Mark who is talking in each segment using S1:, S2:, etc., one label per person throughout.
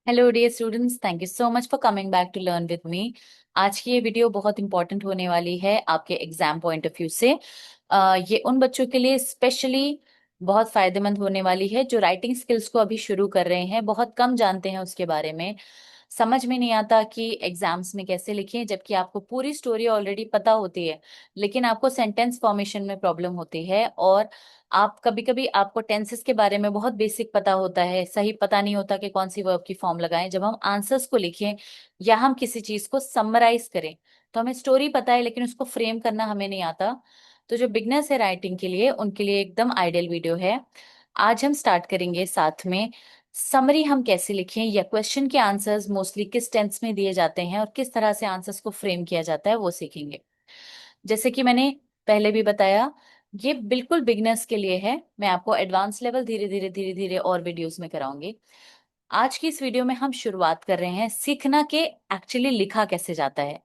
S1: Hello dear students, thank you so much for coming back to learn with me. आज की ये video बहुत important होने वाली है आपके एग्जाम पॉइंट ऑफ व्यू से। ये उन बच्चों के लिए स्पेशली बहुत फायदेमंद होने वाली है जो राइटिंग स्किल्स को अभी शुरू कर रहे हैं, बहुत कम जानते हैं उसके बारे में। समझ में नहीं आता कि एग्जाम्स में कैसे लिखें, जबकि आपको पूरी स्टोरी ऑलरेडी पता होती है, लेकिन आपको सेंटेंस फॉर्मेशन में प्रॉब्लम होती है। और आप कभी कभी आपको टेंसेस के बारे में बहुत बेसिक पता होता है, सही पता नहीं होता कि कौन सी वर्ब की फॉर्म लगाएं। जब हम आंसर्स को लिखें या हम किसी चीज को समराइज करें तो हमें स्टोरी पता है, लेकिन उसको फ्रेम करना हमें नहीं आता। तो जो बिगनर्स है राइटिंग के लिए, उनके लिए एकदम आइडियल वीडियो है। आज हम स्टार्ट करेंगे साथ में समरी हम कैसे लिखें, या क्वेश्चन के आंसर्स मोस्टली किस टेंस में दिए जाते हैं और किस तरह से आंसर्स को फ्रेम किया जाता है वो सीखेंगे। जैसे कि मैंने पहले भी बताया, ये बिल्कुल बिगनर्स के लिए है। मैं आपको एडवांस लेवल धीरे धीरे और वीडियोस में कराऊंगी। आज की इस वीडियो में हम शुरुआत कर रहे हैं सीखना के एक्चुअली लिखा कैसे जाता है।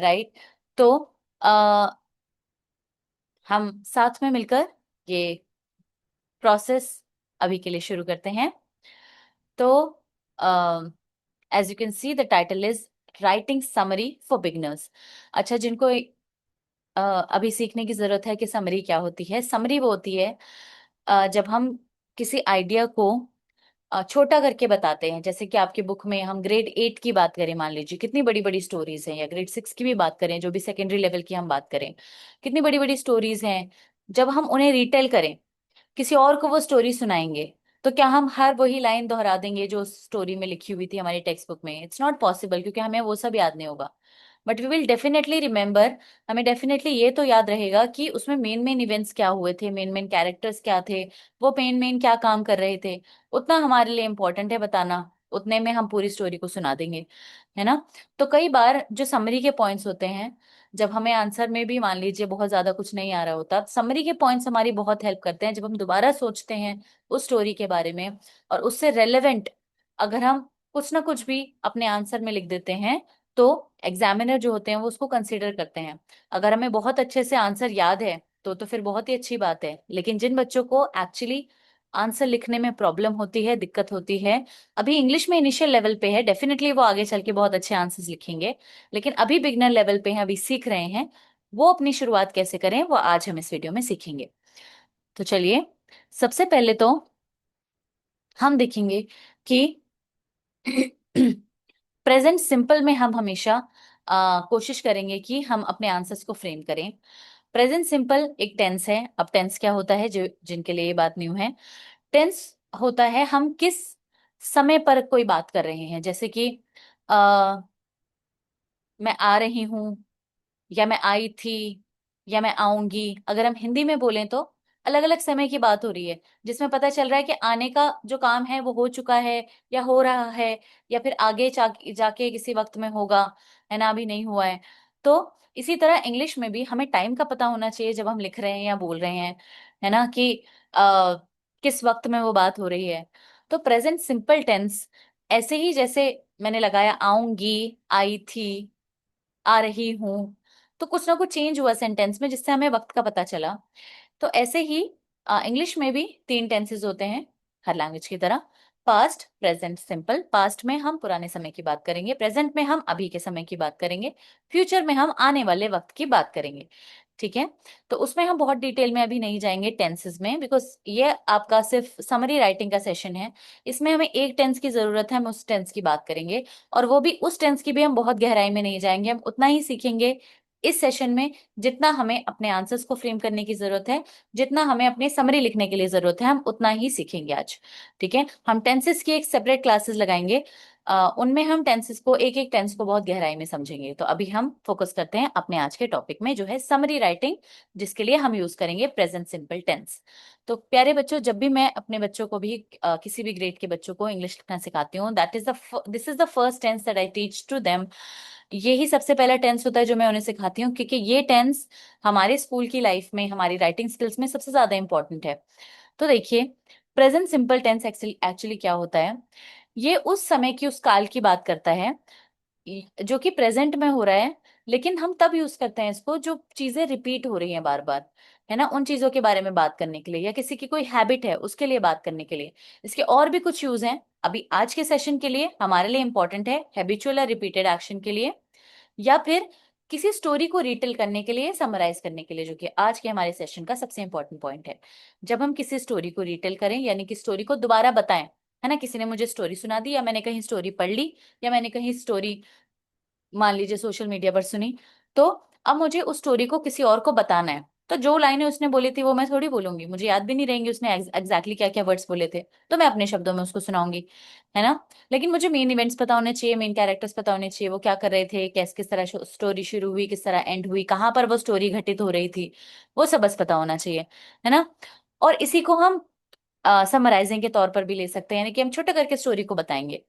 S1: राइट। तो आ, हम साथ में मिलकर ये प्रोसेस अभी के लिए शुरू करते हैं। तो as you can see the title is writing summary for beginners. अच्छा, जिनको अभी सीखने की जरूरत है कि समरी क्या होती है। समरी वो होती है जब हम किसी आइडिया को छोटा करके बताते हैं। जैसे कि आपकी बुक में हम ग्रेड 8 की बात करें, मान लीजिए कितनी बड़ी बड़ी स्टोरीज हैं, या ग्रेड 6 की भी बात करें, जो भी सेकेंडरी लेवल की हम बात करें, कितनी बड़ी बड़ी स्टोरीज हैं। जब हम उन्हें रिटेल करें, किसी और को वो स्टोरी सुनाएंगे, तो क्या हम हर वही लाइन दोहरा देंगे जो स्टोरी में लिखी हुई थी हमारी टेक्स्ट बुक में? इट्स नॉट पॉसिबल, क्योंकि हमें वो सब याद नहीं होगा। But we will definitely remember. हमें डेफिनेटली ये तो याद रहेगा कि उसमें मेन मेन इवेंट्स क्या हुए थे, मेन मेन कैरेक्टर्स क्या थे, वो मेन मेन क्या काम कर रहे थे। उतना हमारे लिए इम्पोर्टेंट है बताना, उतने में हम पूरी स्टोरी को सुना देंगे, है ना। तो कई बार जो समरी के पॉइंट्स होते हैं, जब हमें आंसर में भी मान लीजिए बहुत ज्यादा कुछ नहीं आ रहा होता, समरी के पॉइंट्स हमारी बहुत हेल्प करते हैं। जब हम दोबारा सोचते हैं उस स्टोरी के बारे में और उससे रेलेवेंट अगर हम कुछ ना कुछ भी अपने आंसर में लिख देते हैं, तो एग्जामिनर जो होते हैं वो उसको कंसीडर करते हैं। अगर हमें बहुत अच्छे से आंसर याद है तो फिर बहुत ही अच्छी बात है। लेकिन जिन बच्चों को एक्चुअली आंसर लिखने में प्रॉब्लम होती है, दिक्कत होती है, अभी इंग्लिश में इनिशियल लेवल पे है, डेफिनेटली वो आगे चल के बहुत अच्छे आंसर्स लिखेंगे, लेकिन अभी बिगनर लेवल पे हैं, अभी सीख रहे हैं, वो अपनी शुरुआत कैसे करें वो आज हम इस वीडियो में सीखेंगे। तो चलिए, सबसे पहले तो हम देखेंगे कि प्रेजेंट सिंपल में हम हमेशा कोशिश करेंगे कि हम अपने आंसर्स को फ्रेम करें। प्रेजेंट सिंपल एक टेंस है। अब टेंस क्या होता है, जो जिनके लिए ये बात न्यू है, टेंस होता है हम किस समय पर कोई बात कर रहे हैं। जैसे कि आ, मैं आ रही हूँ, या मैं आई थी, या मैं आऊंगी। अगर हम हिंदी में बोलें तो अलग अलग समय की बात हो रही है, जिसमें पता चल रहा है कि आने का जो काम है वो हो चुका है या हो रहा है, या फिर आगे जाके किसी वक्त में होगा, है ना, अभी नहीं हुआ है। तो इसी तरह इंग्लिश में भी हमें टाइम का पता होना चाहिए जब हम लिख रहे हैं या बोल रहे हैं, है ना, कि आ, किस वक्त में वो बात हो रही है। तो प्रेजेंट सिंपल टेंस ऐसे ही, जैसे मैंने लगाया आऊंगी, आई थी, आ रही हूं, तो कुछ ना कुछ चेंज हुआ सेंटेंस में जिससे हमें वक्त का पता चला। तो ऐसे ही इंग्लिश में भी 3 टेंसेस होते हैं, हर लैंग्वेज की तरह। Past, present, simple. पास्ट में हम पुराने समय की बात करेंगे, प्रेजेंट में हम अभी के समय की बात करेंगे, फ्यूचर में हम आने वाले वक्त की बात करेंगे। ठीक है। तो उसमें हम बहुत डिटेल में अभी नहीं जाएंगे टेंसेस में, बिकॉज ये आपका सिर्फ समरी राइटिंग का सेशन है। इसमें हमें एक टेंस की जरूरत है, हम उस टेंस की बात करेंगे। और वो भी उस टेंस की भी हम बहुत गहराई में नहीं जाएंगे, हम उतना ही सीखेंगे इस सेशन में जितना हमें अपने आंसर्स को फ्रेम करने की जरूरत है, जितना हमें अपने समरी लिखने के लिए जरूरत है, हम उतना ही सीखेंगे आज। ठीक है। हम टेंसेस की एक सेपरेट क्लासेस लगाएंगे, उनमें हम टेंसेस को, एक एक टेंस को बहुत गहराई में समझेंगे। तो अभी हम फोकस करते हैं अपने आज के टॉपिक में, जो है समरी राइटिंग, जिसके लिए हम यूज करेंगे प्रेजेंट सिंपल टेंस। तो प्यारे बच्चों, जब भी मैं अपने बच्चों को भी किसी भी ग्रेड के बच्चों को इंग्लिश लिखना सिखाती हूँ, that is the this is the first tense that I teach to them. यही सबसे पहला टेंस होता है जो मैं उन्हें सिखाती हूँ, क्योंकि ये टेंस हमारे स्कूल की लाइफ में, हमारी राइटिंग स्किल्स में सबसे ज्यादा इंपॉर्टेंट है। तो देखिए, प्रेजेंट सिंपल टेंस एक्चुअली क्या होता है, ये उस समय की, उस काल की बात करता है जो कि प्रेजेंट में हो रहा है, लेकिन हम तब यूज करते हैं इसको जो चीजें रिपीट हो रही हैं बार बार। है ना, उन चीजों के बारे में बात करने के लिए, या किसी की कोई हैबिट है उसके लिए बात करने के लिए। इसके और भी कुछ यूज हैं, अभी आज के सेशन के लिए हमारे लिए इंपॉर्टेंट है हैबिचुअल और रिपीटेड एक्शन के लिए, या फिर किसी स्टोरी को रिटेल करने के लिए, समराइज करने के लिए, जो कि आज के हमारे सेशन का सबसे इंपॉर्टेंट पॉइंट है। जब हम किसी स्टोरी को रिटेल करें, यानी कि स्टोरी को दोबारा बताएं, है ना, किसी ने मुझे स्टोरी सुना दी, या मैंने कहीं स्टोरी पढ़ ली, या मैंने कहीं स्टोरी मान लीजिए सोशल मीडिया पर सुनी, तो अब मुझे उस स्टोरी को किसी और को बताना है। तो जो लाइनें उसने बोली थी वो मैं थोड़ी बोलूंगी, मुझे याद भी नहीं रहेंगी उसने एग्जैक्टली क्या क्या वर्ड्स बोले थे, तो मैं अपने शब्दों में उसको सुनाऊंगी, है ना। लेकिन मुझे मेन इवेंट्स पता होने चाहिए, मेन कैरेक्टर्स पता होने चाहिए, वो क्या कर रहे थे, कैस किस तरह स्टोरी शुरू हुई, किस तरह एंड हुई, कहाँ पर वो स्टोरी घटित हो रही थी, वो सब बस पता होना चाहिए, है ना। और इसी को हम समराइजिंग के तौर पर भी ले सकते हैं, यानी कि हम छोटा करके स्टोरी को बताएंगे।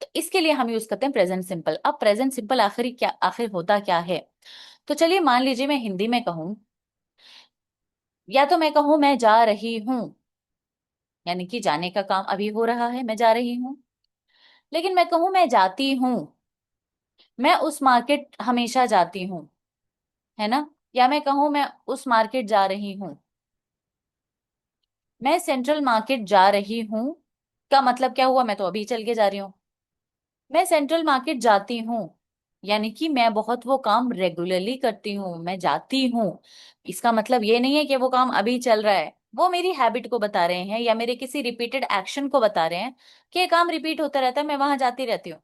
S1: तो इसके लिए हम यूज करते हैं प्रेजेंट सिंपल। अब प्रेजेंट सिंपल आखिर होता क्या है, तो चलिए मान लीजिए मैं हिंदी में कहूं, या तो मैं कहूं मैं जा रही हूं, यानी कि जाने का काम अभी हो रहा है, मैं जा रही हूं। लेकिन मैं कहूं मैं जाती हूं, मैं उस मार्केट हमेशा जाती हूं, है ना। या मैं कहूं मैं उस मार्केट जा रही हूं, मैं सेंट्रल मार्केट जा रही हूं, का मतलब क्या हुआ, मैं तो अभी चल के जा रही हूँ। मैं सेंट्रल मार्केट जाती हूँ, यानी कि मैं बहुत वो काम रेगुलरली करती हूँ, मैं जाती हूँ। इसका मतलब ये नहीं है कि वो काम अभी चल रहा है, वो मेरी हैबिट को बता रहे हैं, या मेरे किसी रिपीटेड एक्शन को बता रहे हैं कि ये काम रिपीट होता रहता है, मैं वहां जाती रहती हूँ।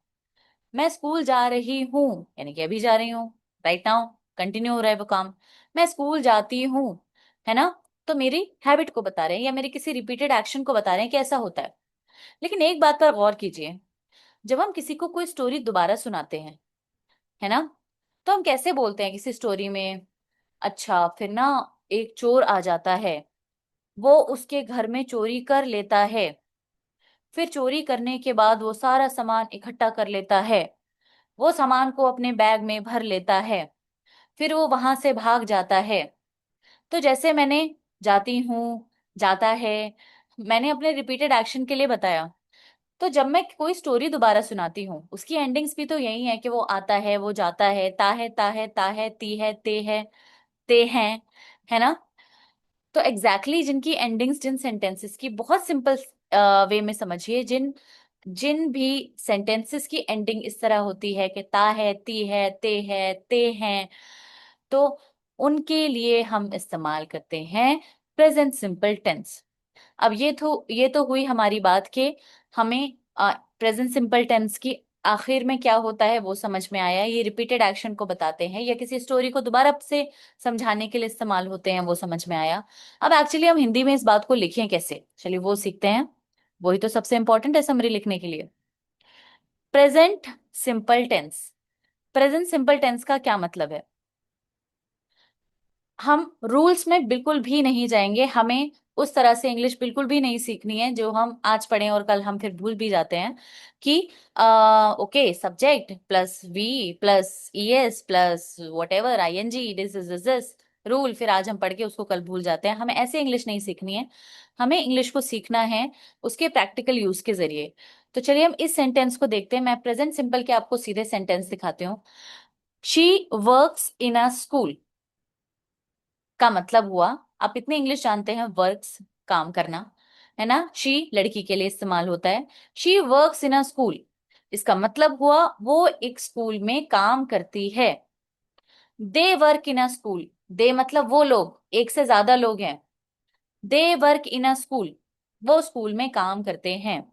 S1: मैं स्कूल जा रही हूँ, यानी कि अभी जा रही हूँ, राइट नाउ कंटिन्यू हो रहा है वो काम। मैं स्कूल जाती हूँ, है ना, तो मेरी हैबिट को बता रहे हैं, या मेरे किसी रिपीटेड एक्शन को बता रहे हैं कि ऐसा होता है। लेकिन एक बात पर गौर कीजिए, जब हम किसी को कोई स्टोरी दोबारा सुनाते हैं, है ना, तो हम कैसे बोलते हैं किसी स्टोरी में, अच्छा फिर ना एक चोर आ जाता है, वो उसके घर में चोरी कर लेता है, फिर चोरी करने के बाद वो सारा सामान इकट्ठा कर लेता है, वो सामान को अपने बैग में भर लेता है, फिर वो वहां से भाग जाता है। तो जैसे मैंने जाती हूँ, जाता है, मैंने अपने रिपीटेड एक्शन के लिए बताया। तो जब मैं कोई स्टोरी दोबारा सुनाती हूँ, उसकी एंडिंग्स भी तो यही है कि वो आता है, वो जाता है, ता है, ती है, ते हैं, है ना। तो एग्जैक्टली जिनकी एंडिंग्स, जिन सेंटेंसेस की, बहुत सिंपल वे में समझिए, जिन जिन भी सेंटेंसेस की एंडिंग इस तरह होती है कि ता है, ती है, ते हैं, तो उनके लिए हम इस्तेमाल करते हैं प्रेजेंट सिंपल टेंस। अब ये तो हुई हमारी बात कि हमें प्रेजेंट सिंपल टेंस की आखिर में क्या होता है वो समझ में आया, ये रिपीटेड एक्शन को बताते हैं या किसी स्टोरी को दोबारा से समझाने के लिए इस्तेमाल होते हैं, वो समझ में आया। अब एक्चुअली हम हिंदी में इस बात को लिखें कैसे, चलिए वो सीखते हैं। वही तो सबसे इंपॉर्टेंट है समरी लिखने के लिए। Present simple tense, present simple tense का क्या मतलब है, हम रूल्स में बिल्कुल भी नहीं जाएंगे, हमें उस तरह से इंग्लिश बिल्कुल भी नहीं सीखनी है जो हम आज पढ़े और कल हम फिर भूल भी जाते हैं कि okay subject plus V plus ES plus whatever ING, this is this rule, फिर आज हम पढ़ के उसको कल भूल जाते हैं। हमें ऐसे इंग्लिश नहीं सीखनी है, हमें इंग्लिश को सीखना है उसके प्रैक्टिकल यूज के जरिए। तो चलिए हम इस सेंटेंस को देखते हैं, मैं प्रेजेंट सिंपल के आपको सीधे सेंटेंस दिखाती हूँ। She works in a school का मतलब हुआ, आप इतने इंग्लिश जानते हैं, वर्क्स काम करना, है ना, शी लड़की के लिए इस्तेमाल होता है। She works in a school, इसका मतलब हुआ वो एक स्कूल में काम करती है। They work in a school, दे मतलब वो लोग, एक से ज्यादा लोग हैं। They work in a school, वो स्कूल में काम करते हैं।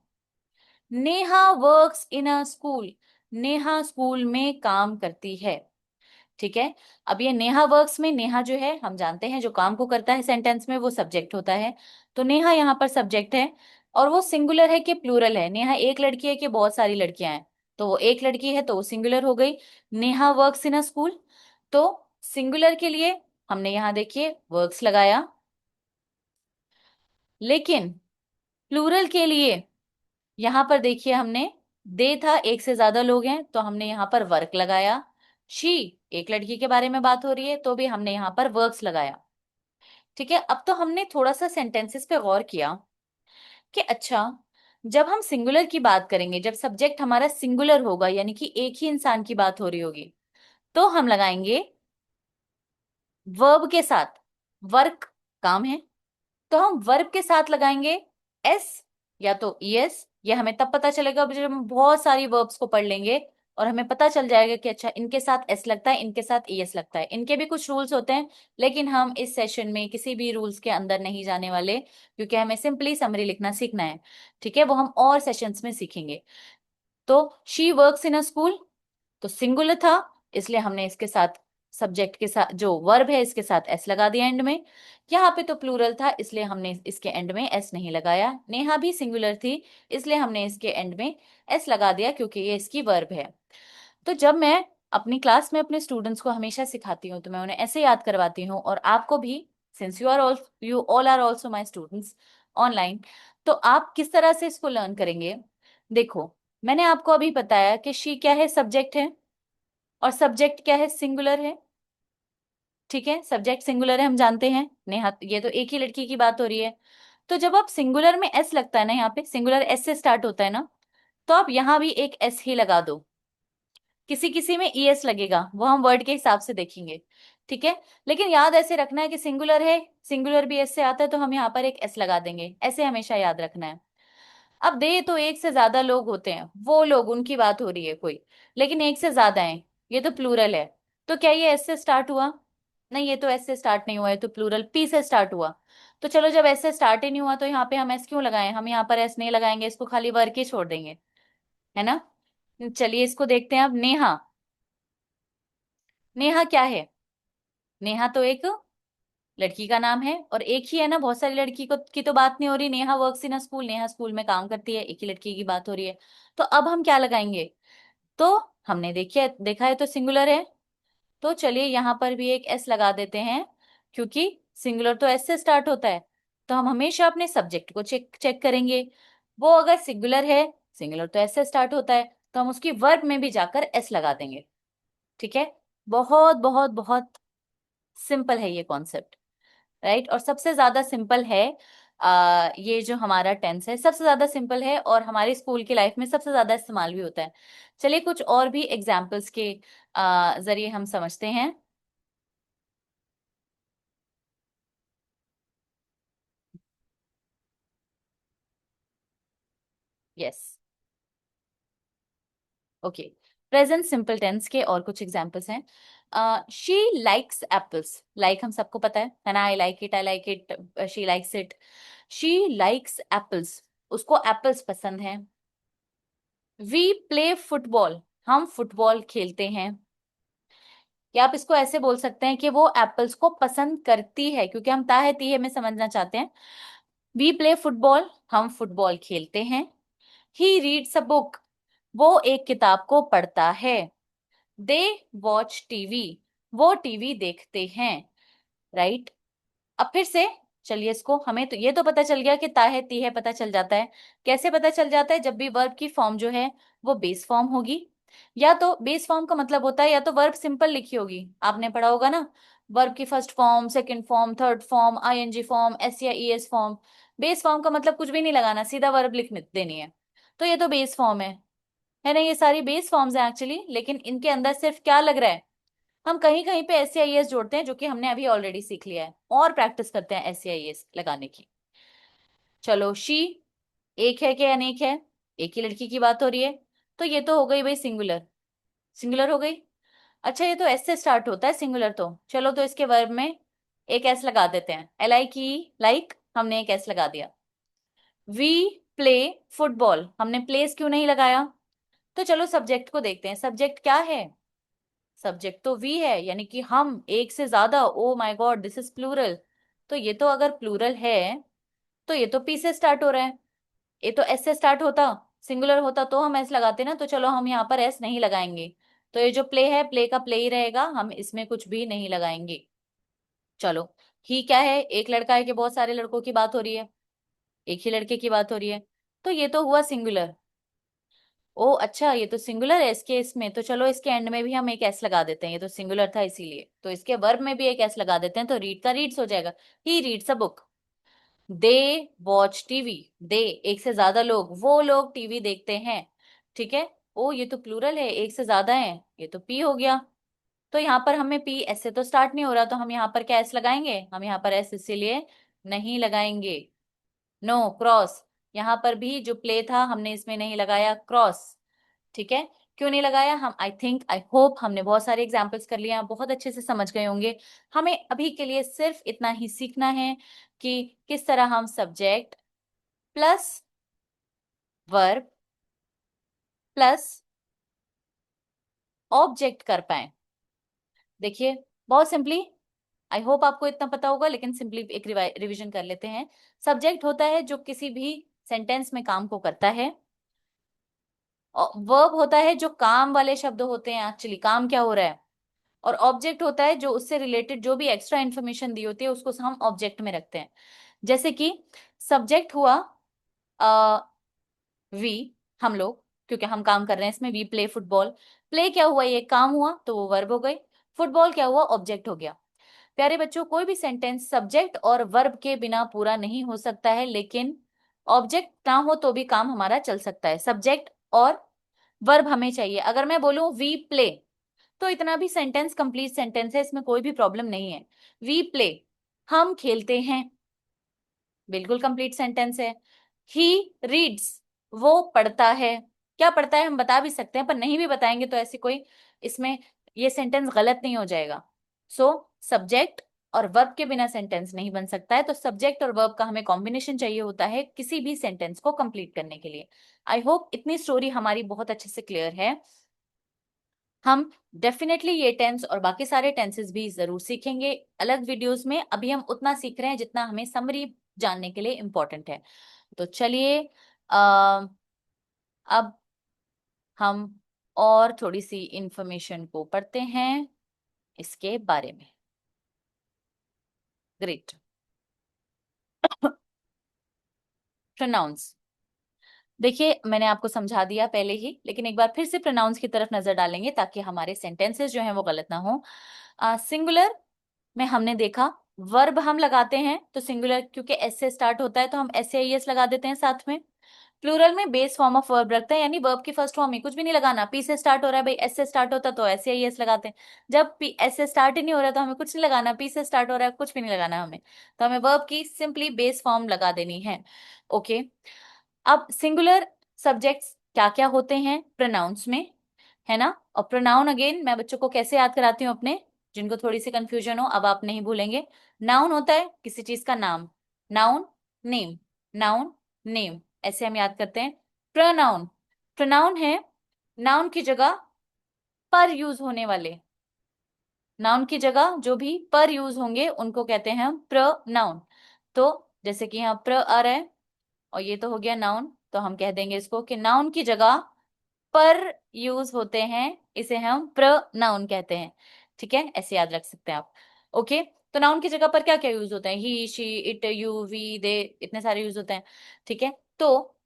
S1: Neha works in a school, Neha school में काम करती है। ठीक है। अब ये नेहा वर्क्स में नेहा जो है हम जानते हैं जो काम को करता है सेंटेंस में वो सब्जेक्ट होता है, तो नेहा यहाँ पर सब्जेक्ट है। और वो सिंगुलर है कि प्लूरल है, नेहा एक लड़की है कि बहुत सारी लड़कियां हैं, तो वो एक लड़की है तो वो सिंगुलर हो गई। Neha works in a school, तो सिंगुलर के लिए हमने यहाँ देखिए वर्क्स लगाया, लेकिन प्लूरल के लिए यहाँ पर देखिए हमने, दे था एक से ज्यादा लोग हैं तो हमने यहाँ पर वर्क लगाया। शी एक लड़की के बारे में बात हो रही है तो भी हमने यहाँ पर वर्क्स लगाया। ठीक है। अब तो हमने थोड़ा सा सेंटेंसेस पे गौर किया कि अच्छा जब हम सिंगुलर की बात करेंगे, जब सब्जेक्ट हमारा सिंगुलर होगा यानी कि एक ही इंसान की बात हो रही होगी, तो हम लगाएंगे वर्ब के साथ, वर्क काम है, तो हम वर्ब के साथ लगाएंगे एस या तो ईएस। ये हमें तब पता चलेगा जब हम बहुत सारी वर्ब्स को पढ़ लेंगे और हमें पता चल जाएगा कि अच्छा इनके साथ एस लगता है, इनके साथ ईएस लगता है। इनके भी कुछ रूल्स होते हैं, लेकिन हम इस सेशन में किसी भी रूल्स के अंदर नहीं जाने वाले, क्योंकि हमें सिंपली समरी लिखना सीखना है। ठीक है, वो हम और सेशंस में सीखेंगे। तो she works in a school, तो सिंगुलर था, इसलिए हमने इसके साथ सब्जेक्ट के साथ जो वर्ब है इसके साथ एस लगा दिया एंड में। यहाँ पे तो प्लूरल था, इसलिए हमने इसके एंड में एस नहीं लगाया। नेहा भी सिंगुलर थी, इसलिए हमने इसके एंड में एस लगा दिया, क्योंकि ये इसकी वर्ब है। तो जब मैं अपनी क्लास में अपने स्टूडेंट्स को हमेशा सिखाती हूँ तो मैं उन्हें ऐसे याद करवाती हूँ, और आपको भी, since you all are also my students online, तो आप किस तरह से इसको लर्न करेंगे। देखो, मैंने आपको अभी बताया कि शी क्या है, सब्जेक्ट है, और सब्जेक्ट क्या है, सिंगुलर है। ठीक है, सब्जेक्ट सिंगुलर है, हम जानते हैं। नेहा, ये तो एक ही लड़की की बात हो रही है। तो जब आप सिंगुलर में एस लगता है ना, यहाँ पे सिंगुलर एस से स्टार्ट होता है ना, तो आप यहाँ भी एक एस ही लगा दो। किसी किसी में ईएस लगेगा, वो हम वर्ड के हिसाब से देखेंगे। ठीक है, लेकिन याद ऐसे रखना है कि सिंगुलर है, सिंगुलर भी एस से आता है, तो हम यहाँ पर एक एस लगा देंगे, ऐसे हमेशा याद रखना है। अब दे तो एक से ज्यादा लोग होते हैं, वो लोग उनकी बात हो रही है कोई, लेकिन एक से ज्यादा है, ये तो प्लूरल है। तो क्या ये एस से स्टार्ट हुआ? नहीं, ये तो एस से स्टार्ट नहीं हुआ, ये तो प्लूरल पी से स्टार्ट हुआ। तो चलो, जब एस से स्टार्ट ही नहीं हुआ तो यहाँ पे हम एस क्यों लगाएं? हम यहाँ पर एस नहीं लगाएंगे, इसको खाली वर्क ही छोड़ देंगे, है ना। चलिए इसको देखते हैं अब। नेहा, नेहा क्या है? नेहा तो एक लड़की का नाम है, और एक ही है ना, बहुत सारी लड़की को की तो बात नहीं हो रही। Neha works in a school, Neha school में काम करती है, एक ही लड़की की बात हो रही है। तो अब हम क्या लगाएंगे? तो हमने देखा है तो सिंगुलर है, तो चलिए यहाँ पर भी एक एस लगा देते हैं, क्योंकि सिंगुलर तो एस से स्टार्ट होता है। तो हम हमेशा अपने सब्जेक्ट को चेक चेक करेंगे, वो अगर सिंगुलर है, सिंगुलर तो एस से स्टार्ट होता है, तो हम उसकी वर्ब में भी जाकर एस लगा देंगे। ठीक है, बहुत बहुत बहुत सिंपल है ये कॉन्सेप्ट, राइट। और सबसे ज्यादा सिंपल है, ये जो हमारा टेंस है सबसे ज्यादा सिंपल है, और हमारी स्कूल की लाइफ में सबसे ज्यादा इस्तेमाल भी होता है। चलिए कुछ और भी एग्जाम्पल्स के जरिए हम समझते हैं। Yes, okay. Present simple tense के और कुछ एग्जाम्पल्स हैं। शी लाइक्स एप्पल्स, लाइक हम सबको पता है ना, I like it, I like it, she likes it. She likes apples, उसको एप्पल्स पसंद है। वी प्ले फुटबॉल, हम फुटबॉल खेलते हैं। या आप इसको ऐसे बोल सकते हैं कि वो एप्पल्स को पसंद करती है, क्योंकि हम ताहे तीहे में समझना चाहते हैं। वी प्ले फुटबॉल, हम फुटबॉल खेलते हैं। ही रीड्स अ बुक, वो एक किताब को पढ़ता है। दे वॉच टीवी, वो टीवी देखते हैं, राइट। अब फिर से चलिए इसको, हमें तो ये तो पता चल गया कि ताहे तीहे पता चल जाता है। कैसे पता चल जाता है? जब भी वर्ब की फॉर्म जो है वो बेस फॉर्म होगी, या तो बेस फॉर्म का मतलब होता है या तो वर्ब सिंपल लिखी होगी, आपने पढ़ा होगा ना, वर्ब की first form, second form, third form, ING form, S या ईएस फॉर्म। बेस फॉर्म का मतलब कुछ भी नहीं लगाना, सीधा वर्ब लिख देनी है। तो ये तो बेस फॉर्म है ना, ये सारी बेस फॉर्म्स हैं एक्चुअली, लेकिन इनके अंदर सिर्फ क्या लग रहा है, हम कहीं कहीं पे एस आई एस जोड़ते हैं, जो कि हमने अभी ऑलरेडी सीख लिया है, और प्रैक्टिस करते हैं एस आई एस लगाने की। चलो, शी एक है कि अनेक है? एक ही लड़की की बात हो रही है, तो ये तो हो गई भाई सिंगुलर, सिंगुलर हो गई। अच्छा, ये तो एस से स्टार्ट होता है सिंगुलर, तो चलो तो इसके वर्ब में एक एस लगा देते हैं, एल आई की, लाइक, हमने एक एस लगा दिया। वी प्ले फुटबॉल, हमने प्लेस क्यों नहीं लगाया? तो चलो सब्जेक्ट को देखते हैं, सब्जेक्ट क्या है? सब्जेक्ट तो वी है, यानी कि हम, एक से ज्यादा, oh my god this is plural. तो ये तो अगर प्लूरल है, तो ये तो पी से स्टार्ट हो रहा है, ये तो एस से स्टार्ट होता, सिंगुलर होता तो हम एस लगाते ना, तो चलो हम यहाँ पर एस नहीं लगाएंगे। तो ये जो प्ले है, प्ले का प्ले ही रहेगा, हम इसमें कुछ भी नहीं लगाएंगे। चलो, ही क्या है? एक लड़का है कि बहुत सारे लड़कों की बात हो रही है? एक ही लड़के की बात हो रही है, तो ये तो हुआ सिंगुलर। ओ अच्छा, ये तो सिंगुलर है इसके, इसमें तो चलो इसके एंड में भी हम एक एस लगा देते हैं, ये तो सिंगुलर था इसीलिए, तो इसके वर्ब में भी एक एस लगा देते हैं, तो रीड का रीड्स हो जाएगा। He reads a book. They watch TV, they एक से ज्यादा लोग, वो लोग टीवी देखते हैं। ठीक है, ओ ये तो प्लूरल है, एक से ज्यादा है, ये तो पी हो गया। तो यहाँ पर हमें पी एस से तो स्टार्ट नहीं हो रहा, तो हम यहाँ पर क्या एस लगाएंगे? हम यहाँ पर एस इसीलिए नहीं लगाएंगे। नो क्रॉस, यहाँ पर भी जो प्ले था हमने इसमें नहीं लगाया क्रॉस। ठीक है, क्यों नहीं लगाया? हम आई थिंक आई होप हमने बहुत सारे एग्जाम्पल्स कर लिए, आप बहुत अच्छे से समझ गए होंगे। हमें अभी के लिए सिर्फ इतना ही सीखना है कि किस तरह हम subject plus verb plus object कर पाए। देखिए, बहुत सिंपली, आई होप आपको इतना पता होगा, लेकिन सिंपली एक रिवीजन कर लेते हैं। सब्जेक्ट होता है जो किसी भी सेंटेंस में काम को करता है, और वर्ब होता है जो काम वाले शब्द होते हैं, एक्चुअली काम क्या हो रहा है, और ऑब्जेक्ट होता है जो उससे रिलेटेड जो भी एक्स्ट्रा इन्फॉर्मेशन दी होती है उसको हम ऑब्जेक्ट में रखते हैं। जैसे कि सब्जेक्ट हुआ वी, हम लोग, क्योंकि हम काम कर रहे हैं इसमें, वी प्ले फुटबॉल। प्ले क्या हुआ? ये काम हुआ तो वो वर्ब हो गई। फुटबॉल क्या हुआ? ऑब्जेक्ट हो गया। प्यारे बच्चों, कोई भी सेंटेंस सब्जेक्ट और वर्ब के बिना पूरा नहीं हो सकता है, लेकिन ऑब्जेक्ट ना हो तो भी काम हमारा चल सकता है। सब्जेक्ट और वर्ब हमें चाहिए। अगर मैं बोलूं वी प्ले, तो इतना भी सेंटेंस कंप्लीट सेंटेंस है, इसमें कोई भी प्रॉब्लम नहीं है। वी प्ले, हम खेलते हैं, बिल्कुल कंप्लीट सेंटेंस है। ही रीड्स, वो पढ़ता है। क्या पढ़ता है हम बता भी सकते हैं, पर नहीं भी बताएंगे तो ऐसी कोई इसमें ये सेंटेंस गलत नहीं हो जाएगा। सो सब्जेक्ट और वर्ब के बिना सेंटेंस नहीं बन सकता है, तो सब्जेक्ट और वर्ब का हमें कॉम्बिनेशन चाहिए होता है किसी भी सेंटेंस को कंप्लीट करने के लिए। आई होप इतनी स्टोरी हमारी बहुत अच्छे से क्लियर है। हम डेफिनेटली ये टेंस और बाकी सारे टेंसेस भी जरूर सीखेंगे अलग वीडियोस में। अभी हम उतना सीख रहे हैं जितना हमें समरी जानने के लिए इम्पोर्टेंट है। तो चलिए, अब हम और थोड़ी सी इंफॉर्मेशन को पढ़ते हैं इसके बारे में। ग्रेट। प्रोनाउंस, देखिए मैंने आपको समझा दिया पहले ही, लेकिन एक बार फिर से प्रोनाउंस की तरफ नजर डालेंगे ताकि हमारे सेंटेंसेस जो हैं वो गलत ना हो। सिंगुलर में हमने देखा, वर्ब हम लगाते हैं तो सिंगुलर क्योंकि एस से स्टार्ट होता है तो हम एस आई एस लगा देते हैं साथ में। प्लूरल में बेस फॉर्म ऑफ वर्ब रखते हैं, यानी वर्ब की फर्स्ट फॉर्म में कुछ भी नहीं लगाना। पी से स्टार्ट हो रहा है भाई, एस से स्टार्ट होता तो एस आई एस लगाते हैं। जब पी एस से स्टार्ट ही नहीं हो रहा तो हमें कुछ नहीं लगाना, पी से स्टार्ट हो रहा है कुछ भी नहीं लगाना हमें, तो हमें वर्ब की सिंपली बेस फॉर्म लगा देनी है। ओके, अब सिंगुलर सब्जेक्ट्स क्या क्या होते हैं प्रोनाउंस में, है ना? और प्रोनाउन अगेन मैं बच्चों को कैसे याद कराती हूँ अपने, जिनको थोड़ी सी कंफ्यूजन हो, अब आप नहीं भूलेंगे। नाउन होता है किसी चीज का नाम, नाउन नेम, नाउन नेम, ऐसे हम याद करते हैं। प्रोनाउन, प्रोनाउन है नाउन की जगह पर यूज होने वाले, नाउन की जगह जो भी पर यूज होंगे उनको कहते हैं हम प्रोनाउन। तो जैसे कि यहाँ प्र आ रहा है और ये तो हो गया नाउन, तो हम कह देंगे इसको कि नाउन की जगह पर यूज होते हैं, इसे हम प्रोनाउन कहते हैं। ठीक है, ऐसे याद रख सकते हैं आप। ओके, तो नाउन की जगह पर क्या क्या यूज होते हैं? ही शी इट यू वी दे, इतने सारे यूज होते हैं। ठीक है, तो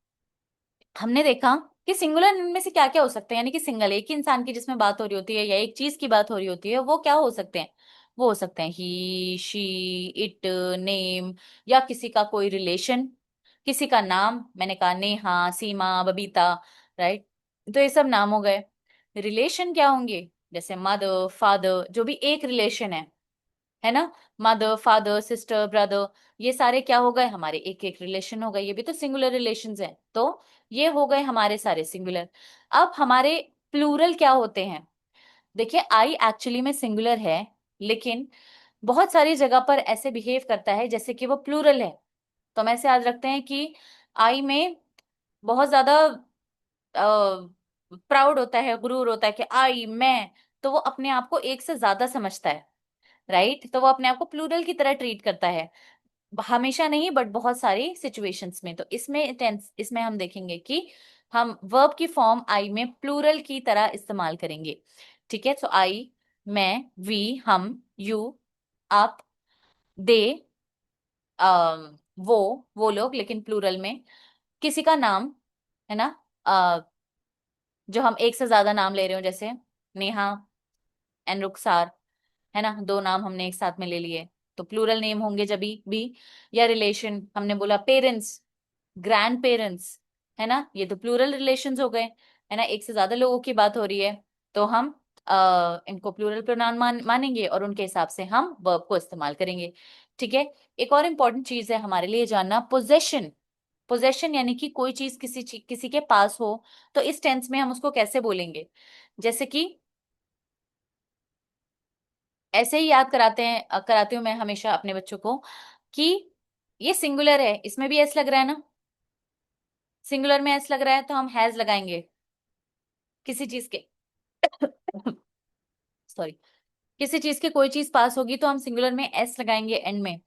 S1: हमने देखा कि सिंगुलर में से क्या क्या हो सकते हैं, यानी कि सिंगल एक ही इंसान की जिसमें बात हो रही होती है या एक चीज की बात हो रही होती है, वो क्या हो सकते हैं? वो हो सकते हैं ही शी इट, नेम, या किसी का कोई रिलेशन, किसी का नाम, मैंने कहा नेहा सीमा बबीता, राइट? तो ये सब नाम हो गए। रिलेशन क्या होंगे? जैसे मदर फादर, जो भी एक रिलेशन है ना, मदर फादर सिस्टर ब्रदर, ये सारे क्या हो गए? हमारे एक एक रिलेशन हो गए, ये भी तो सिंगुलर रिलेशंस हैं। तो ये हो गए हमारे सारे सिंगुलर। अब हमारे प्लूरल क्या होते हैं? देखिए, आई एक्चुअली में सिंगुलर है, लेकिन बहुत सारी जगह पर ऐसे बिहेव करता है जैसे कि वो प्लूरल है। तो हम ऐसे याद रखते हैं कि आई में बहुत ज्यादा प्राउड होता है, गुरूर होता है कि आई मैं, तो वो अपने आप को एक से ज्यादा समझता है, राइट? तो वो अपने आप को प्लूरल की तरह ट्रीट करता है, हमेशा नहीं बट बहुत सारी सिचुएशंस में। तो इसमें टेंस, इसमें हम देखेंगे कि हम वर्ब की फॉर्म आई में प्लूरल की तरह इस्तेमाल करेंगे। ठीक है, तो आई, मैं, वी, हम, यू, आप, दे, वो लोग, लेकिन प्लूरल में। किसी का नाम, है ना, जो हम एक से ज्यादा नाम ले रहे हो, जैसे नेहा एंड रुखसार, है ना, दो नाम हमने एक साथ में ले लिए, तो प्लूरल नेम होंगे जब भी। या रिलेशन, हमने बोला पेरेंट्स, ग्रैंड पेरेंट्स, है ना, ये तो प्लूरल रिलेशंस हो गए, है ना, एक से ज्यादा लोगों की बात हो रही है, तो हम इनको प्लूरल प्रोनाउन मानेंगे और उनके हिसाब से हम वर्ब को इस्तेमाल करेंगे। ठीक है। एक और इम्पोर्टेंट चीज है हमारे लिए जानना, पोजेशन। पोजेशन यानी कि कोई चीज किसी के पास हो तो इस टेंस में हम उसको कैसे बोलेंगे। जैसे कि ऐसे ही याद कराते हैं, कराती हूँ मैं हमेशा अपने बच्चों को कि ये सिंगुलर है, इसमें भी एस लग रहा है ना, सिंगुलर में एस लग रहा है तो हम हैज लगाएंगे किसी चीज के सॉरी, किसी चीज के कोई चीज पास होगी तो हम सिंगुलर में एस लगाएंगे एंड में।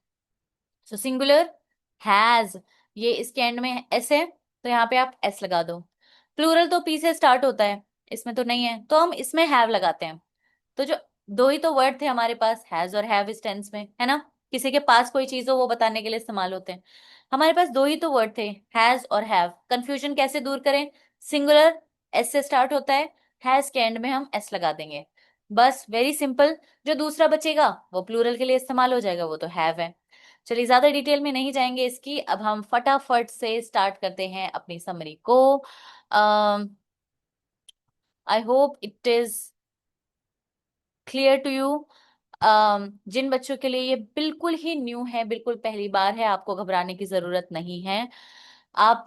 S1: सो सिंगुलर हैज, ये इसके एंड में एस है तो यहाँ पे आप एस लगा दो। प्लूरल तो पी से स्टार्ट होता है, इसमें तो नहीं है तो हम इसमें हैव लगाते हैं। तो जो दो ही तो वर्ड थे हमारे पास, हैज और हैव इस टेंस में, है ना। किसी के पास कोई चीज हो वो बताने के लिए इस्तेमाल होते हैं। हमारे पास दो ही तो वर्ड थे, हैज और हैव। कंफ्यूजन कैसे दूर करें, सिंगुलर एस से स्टार्ट होता है, हैज के एंड में हम एस लगा देंगे, बस वेरी सिंपल। जो दूसरा बचेगा वो प्लूरल के लिए इस्तेमाल हो जाएगा, वो तो हैव है। चलिए ज्यादा डिटेल में नहीं जाएंगे इसकी, अब हम फटाफट से स्टार्ट करते हैं अपनी समरी को। I hope it is clear to you. जिन बच्चों के लिए ये बिल्कुल ही न्यू है, बिल्कुल पहली बार है, आपको घबराने की जरूरत नहीं है। आप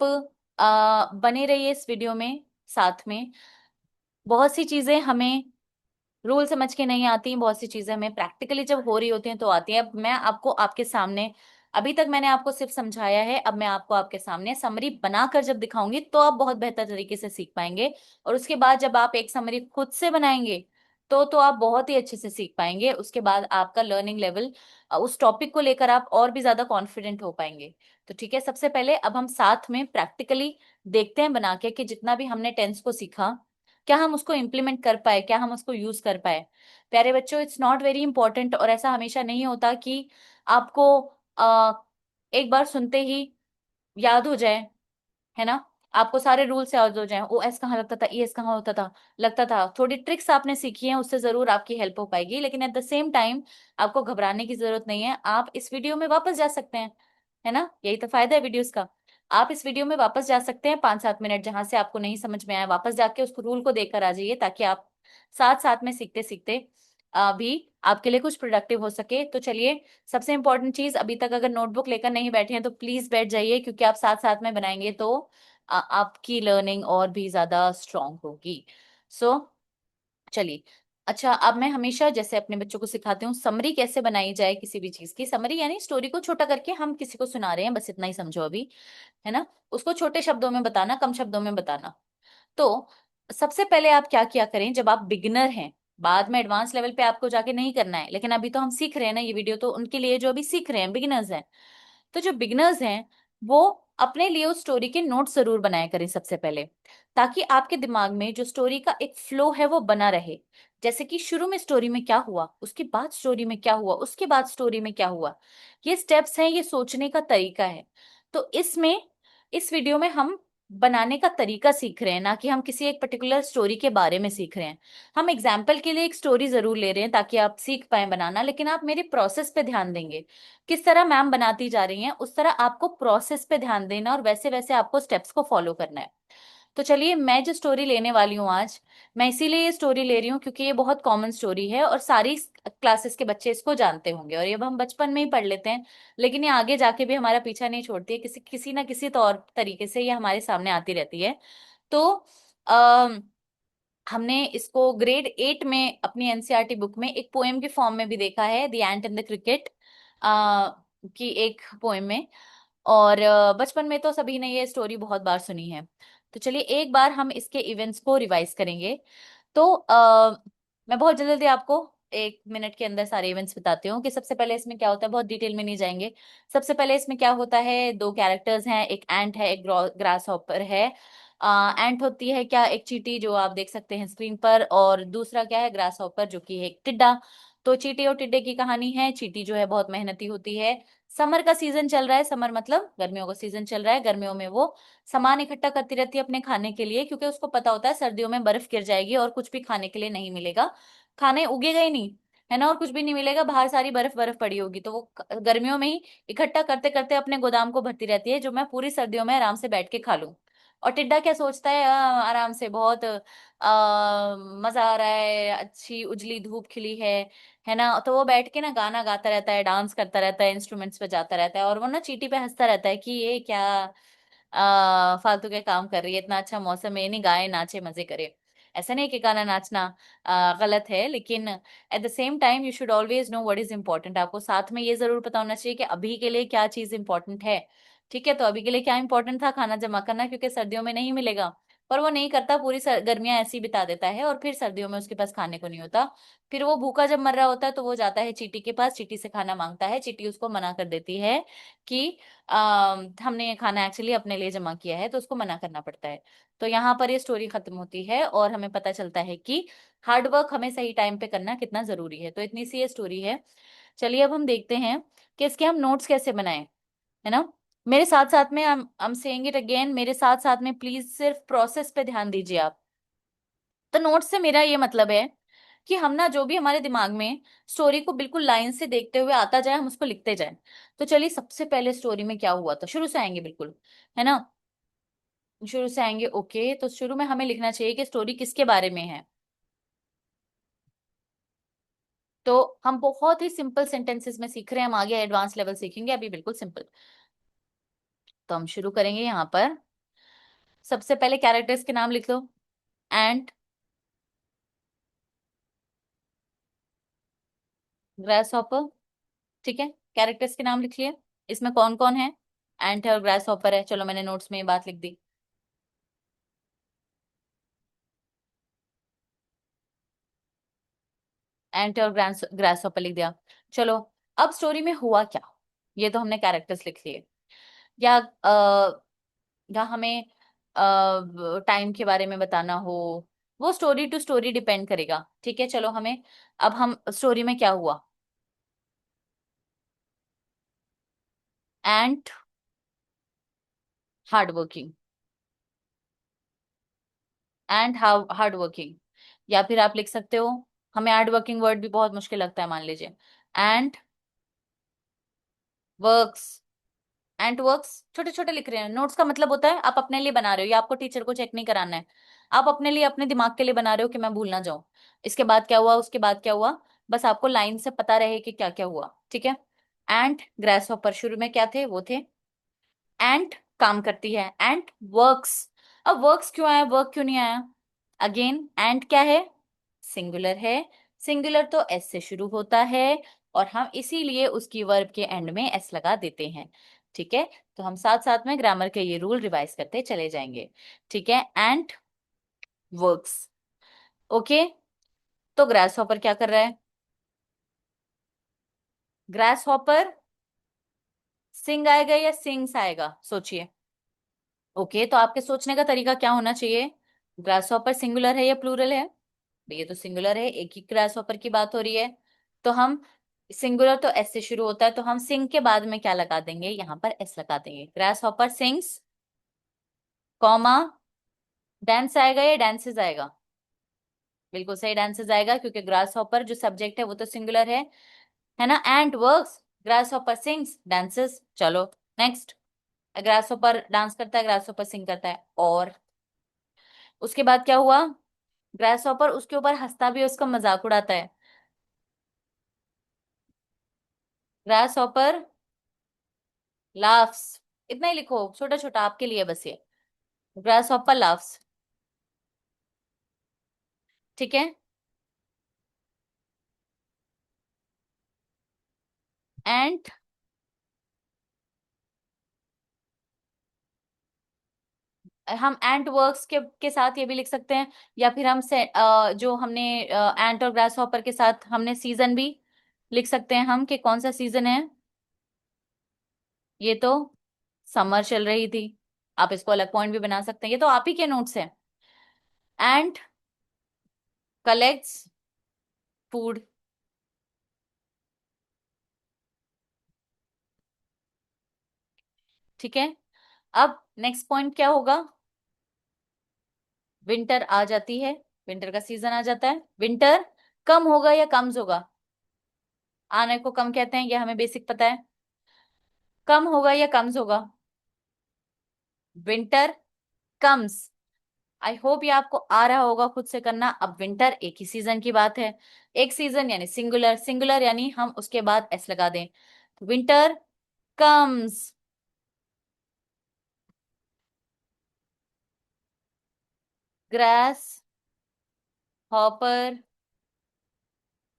S1: बने रहिए इस वीडियो में साथ में। बहुत सी चीजें हमें रूल समझ के नहीं आती, बहुत सी चीजें हमें प्रैक्टिकली जब हो रही होती हैं तो आती है। अब मैं आपको आपके सामने, अभी तक मैंने आपको सिर्फ समझाया है, अब मैं आपको आपके सामने समरी बनाकर जब दिखाऊंगी तो आप बहुत बेहतर तरीके से सीख पाएंगे। और उसके बाद जब आप एक समरी खुद से बनाएंगे तो आप बहुत ही अच्छे से सीख पाएंगे। उसके बाद आपका लर्निंग लेवल उस टॉपिक को लेकर आप और भी ज्यादा कॉन्फिडेंट हो पाएंगे। तो ठीक है, सबसे पहले अब हम साथ में प्रैक्टिकली देखते हैं बना के कि जितना भी हमने टेंस को सीखा क्या हम उसको इम्प्लीमेंट कर पाए, क्या हम उसको यूज कर पाए। प्यारे बच्चों, इट्स नॉट वेरी इंपॉर्टेंट, और ऐसा हमेशा नहीं होता कि आपको आ, एक बार सुनते ही याद हो जाए, है ना। आपको सारे रूल्स याद हो जाएं, ओ एस कहाँ लगता था, ई एस कहाँ होता था, लगता था। थोड़ी ट्रिक्स आपने सीखी हैं, उससे जरूर आपकी हेल्प हो पाएगी, लेकिन एट द सेम टाइम आपको घबराने की जरूरत नहीं है। आप इस वीडियो में वापस जा सकते हैं, है ना, यही तो फायदा है वीडियोस का। आप इस वीडियो में वापस जा सकते हैं, 5-7 मिनट जहां से आपको नहीं समझ में आया वापस जाके उसको रूल को देखकर आ जाइए, ताकि आप साथ साथ में सीखते सीखते भी आपके लिए कुछ प्रोडक्टिव हो सके। तो चलिए, सबसे इंपॉर्टेंट चीज, अभी तक अगर नोटबुक लेकर नहीं बैठे हैं तो प्लीज बैठ जाइए, क्योंकि आप साथ साथ में बनाएंगे तो आपकी लर्निंग और भी ज्यादा स्ट्रांग होगी। सो चलिए, अच्छा, अब मैं हमेशा जैसे अपने बच्चों को सिखाती हूँ, समरी कैसे बनाई जाए किसी भी चीज की। समरी यानी स्टोरी को छोटा करके हम किसी को सुना रहे हैं, बस इतना ही समझो अभी, है ना। उसको छोटे शब्दों में बताना, कम शब्दों में बताना। तो सबसे पहले आप क्या किया करें, जब आप बिगिनर हैं, बाद में एडवांस लेवल पे आपको जाके नहीं करना है, लेकिन अभी तो हम सीख रहे हैं ना, ये वीडियो तो उनके लिए जो अभी सीख रहे हैं, बिगिनर्स हैं। तो जो बिगिनर्स हैं वो अपने लिए उस स्टोरी के नोट जरूर बनाया करें सबसे पहले, ताकि आपके दिमाग में जो स्टोरी का एक फ्लो है वो बना रहे। जैसे कि शुरू में स्टोरी में क्या हुआ, उसके बाद स्टोरी में क्या हुआ, उसके बाद स्टोरी में क्या हुआ, ये स्टेप्स हैं, ये सोचने का तरीका है। तो इसमें, इस वीडियो में हम बनाने का तरीका सीख रहे हैं, ना कि हम किसी एक पर्टिकुलर स्टोरी के बारे में सीख रहे हैं। हम एग्जाम्पल के लिए एक स्टोरी जरूर ले रहे हैं ताकि आप सीख पाए बनाना, लेकिन आप मेरे प्रोसेस पे ध्यान देंगे। किस तरह मैम बनाती जा रही हैं उस तरह आपको प्रोसेस पे ध्यान देना, और वैसे वैसे आपको स्टेप्स को फॉलो करना है। तो चलिए, मैं जो स्टोरी लेने वाली हूँ आज, मैं इसीलिए ये स्टोरी ले रही हूँ क्योंकि ये बहुत कॉमन स्टोरी है और सारी क्लासेस के बच्चे इसको जानते होंगे, और ये अब हम बचपन में ही पढ़ लेते हैं, लेकिन ये आगे जाके भी हमारा पीछा नहीं छोड़ती है, किसी किसी ना किसी तौर तरीके से ये हमारे सामने आती रहती है। तो हमने इसको ग्रेड 8 में अपनी एनसीईआरटी बुक में एक पोएम के फॉर्म में भी देखा है, the ant in the cricket की एक पोएम में। और बचपन में तो सभी ने ये स्टोरी बहुत बार सुनी है। तो चलिए एक बार हम इसके इवेंट्स को रिवाइज करेंगे। तो मैं बहुत जल्दी जल्दी आपको 1 मिनट के अंदर सारे इवेंट्स बताती हूँ कि सबसे पहले इसमें क्या होता है, बहुत डिटेल में नहीं जाएंगे। सबसे पहले इसमें क्या होता है, दो कैरेक्टर्स हैं, एक एंट है, एक ग्रास हॉपर है। एंट होती है क्या, एक चींटी जो आप देख सकते हैं स्क्रीन पर, और दूसरा क्या है, ग्रास हॉपर जो कि है एक टिड्डा। तो चींटी और टिड्डे की कहानी है। चींटी जो है बहुत मेहनती होती है। समर का सीजन चल रहा है, समर मतलब गर्मियों का सीजन चल रहा है, गर्मियों में वो सामान इकट्ठा करती रहती है अपने खाने के लिए, क्योंकि उसको पता होता है सर्दियों में बर्फ गिर जाएगी और कुछ भी खाने के लिए नहीं मिलेगा, खाने उगेगा ही नहीं, है ना, और कुछ भी नहीं मिलेगा, बाहर सारी बर्फ बर्फ पड़ी होगी, तो वो गर्मियों में ही इकट्ठा करते करते अपने गोदाम को भरती रहती है, जो मैं पूरी सर्दियों में आराम से बैठ के खा लूं। और टिड्डा क्या सोचता है, आराम से बहुत मजा आ रहा है, अच्छी उजली धूप खिली है ना, तो वो बैठ के ना गाना गाता रहता है, डांस करता रहता है, इंस्ट्रूमेंट्स बजाता रहता है, और वो ना चींटी पे हंसता रहता है कि ये क्या फालतू के काम कर रही है, इतना अच्छा मौसम है, ये नहीं गाए नाचे मजे करे। ऐसा नहीं कि गाना नाचना गलत है, लेकिन at the same time you should always know what is important. आपको साथ में ये जरूर पता होना चाहिए कि अभी के लिए क्या चीज इंपॉर्टेंट है। ठीक है, तो अभी के लिए क्या इंपॉर्टेंट था, खाना जमा करना, क्योंकि सर्दियों में नहीं मिलेगा। पर वो नहीं करता, पूरी गर्मियां ऐसी बिता देता है, और फिर सर्दियों में उसके पास खाने को नहीं होता। फिर वो भूखा जब मर रहा होता है तो वो जाता है चींटी के पास, चींटी से खाना मांगता है, चींटी उसको मना कर देती है कि हमने ये खाना एक्चुअली अपने लिए जमा किया है, तो उसको मना करना पड़ता है। तो यहाँ पर ये स्टोरी खत्म होती है, और हमें पता चलता है कि हार्ड वर्क हमें सही टाइम पे करना कितना जरूरी है। तो इतनी सी ये स्टोरी है। चलिए अब हम देखते हैं कि इसके हम नोट्स कैसे बनाएं, है ना। मेरे साथ साथ में I'm सेइंग इट अगेन, मेरे साथ साथ में प्लीज सिर्फ प्रोसेस पे ध्यान दीजिए आप। तो नोट्स से मेरा ये मतलब है कि हम ना जो भी हमारे दिमाग में स्टोरी को बिल्कुल लाइन से देखते हुए आता जाए, हम उसको लिखते जाएं। तो चलिए सबसे पहले स्टोरी में क्या हुआ था, शुरू से आएंगे बिल्कुल, है ना। शुरू से आएंगे, ओके। तो शुरू में हमें लिखना चाहिए कि स्टोरी किसके बारे में है। तो हम बहुत ही सिंपल सेंटेंसेस में सीख रहे हैं, हम आगे एडवांस लेवल सीखेंगे, अभी बिल्कुल सिंपल। तो हम शुरू करेंगे यहाँ पर। सबसे पहले कैरेक्टर्स के नाम लिख लो। एंट, ग्रास हॉपर। ठीक है, कैरेक्टर्स के नाम लिख लिए। इसमें कौन कौन है, एंट है और ग्रास हॉपर है। चलो मैंने नोट्स में ये बात लिख दी। एंट और ग्रास ग्रास हॉपर लिख दिया। चलो, अब स्टोरी में हुआ क्या, ये तो हमने कैरेक्टर्स लिख लिए। या या हमें टाइम के बारे में बताना हो, वो स्टोरी टू स्टोरी डिपेंड करेगा। ठीक है, चलो हमें, अब हम स्टोरी में क्या हुआ। Ant hard working, and how hard working. या फिर आप लिख सकते हो, हमें हार्ड वर्किंग वर्ड भी बहुत मुश्किल लगता है, मान लीजिए। एंड वर्क्स, एंड वर्क्स छोटे छोटे लिख रहे हैं। नोट्स का मतलब होता है आप अपने लिए बना रहे हो, या आपको टीचर को चेक नहीं कराना है, आप अपने लिए, अपने दिमाग के लिए बना रहे हो कि मैं भूल ना जाऊं इसके बाद क्या हुआ, उसके बाद क्या हुआ। बस आपको लाइन से पता रहे कि क्या क्या हुआ। ठीक है। एंट ग्रास हॉपर शुरू में क्या थे, वो थे। एंट काम करती है, एंट वर्क्स। अब वर्क्स क्यों आया, वर्क क्यों नहीं आया। अगेन एंट क्या है, सिंगुलर है। सिंगुलर तो एस से शुरू होता है, और हम इसीलिए उसकी वर्ब के एंड में एस लगा देते हैं। ठीक है, तो हम साथ साथ में ग्रामर के ये रूल रिवाइज करते चले जाएंगे। ठीक है, एंट वर्क्स। ओके, तो ग्रास हॉपर क्या कर रहा है, ग्रास हॉपर सिंग आएगा या सिंग्स आएगा, सोचिए। ओके, तो आपके सोचने का तरीका क्या होना चाहिए, ग्रास हॉपर सिंगुलर है या प्लूरल है। ये तो सिंगुलर है, एक ही ग्रास हॉपर की बात हो रही है। तो हम, सिंगुलर तो एस से शुरू होता है, तो हम सिंग के बाद में क्या लगा देंगे, यहाँ पर एस लगा देंगे। Grass hopper sings, comma, dance आएगा या डांसेस आएगा। बिल्कुल सही, डांसेस आएगा, क्योंकि ग्रास हॉपर जो सब्जेक्ट है वो तो सिंगुलर है ना। And works, grass hopper sings, dances. चलो नेक्स्ट, ग्रास हॉपर डांस करता है, ग्रास हॉपर सिंग करता है। और उसके बाद क्या हुआ, ग्रास हॉपर उसके ऊपर हंसता भी है, उसका मजाक उड़ाता है। ग्रास हॉपर लाफ्स, इतना ही लिखो, छोटा छोटा आपके लिए बस ये, ग्रास हॉपर लाफ्स। ठीक है। एंड, हम एंट वर्क्स के साथ ये भी लिख सकते हैं, या फिर हम से जो हमने एंट और ग्रास हॉपर के साथ हमने सीजन भी लिख सकते हैं, हम कि कौन सा सीजन है। ये तो समर चल रही थी, आप इसको अलग पॉइंट भी बना सकते हैं, ये तो आप ही के नोट्स हैं। एंट कलेक्ट्स फूड। ठीक है, अब नेक्स्ट पॉइंट क्या होगा, विंटर आ जाती है, विंटर का सीजन आ जाता है। विंटर कम होगा या कम्स होगा, आने को कम कहते हैं, ये हमें बेसिक पता है। कम होगा या कम्स होगा, विंटर कम्स। आई होप ये आपको आ रहा होगा खुद से करना। अब विंटर एक ही सीजन की बात है, एक सीजन यानी सिंगुलर, सिंगुलर यानी हम उसके बाद एस लगा दें। Winter comes, grass hopper.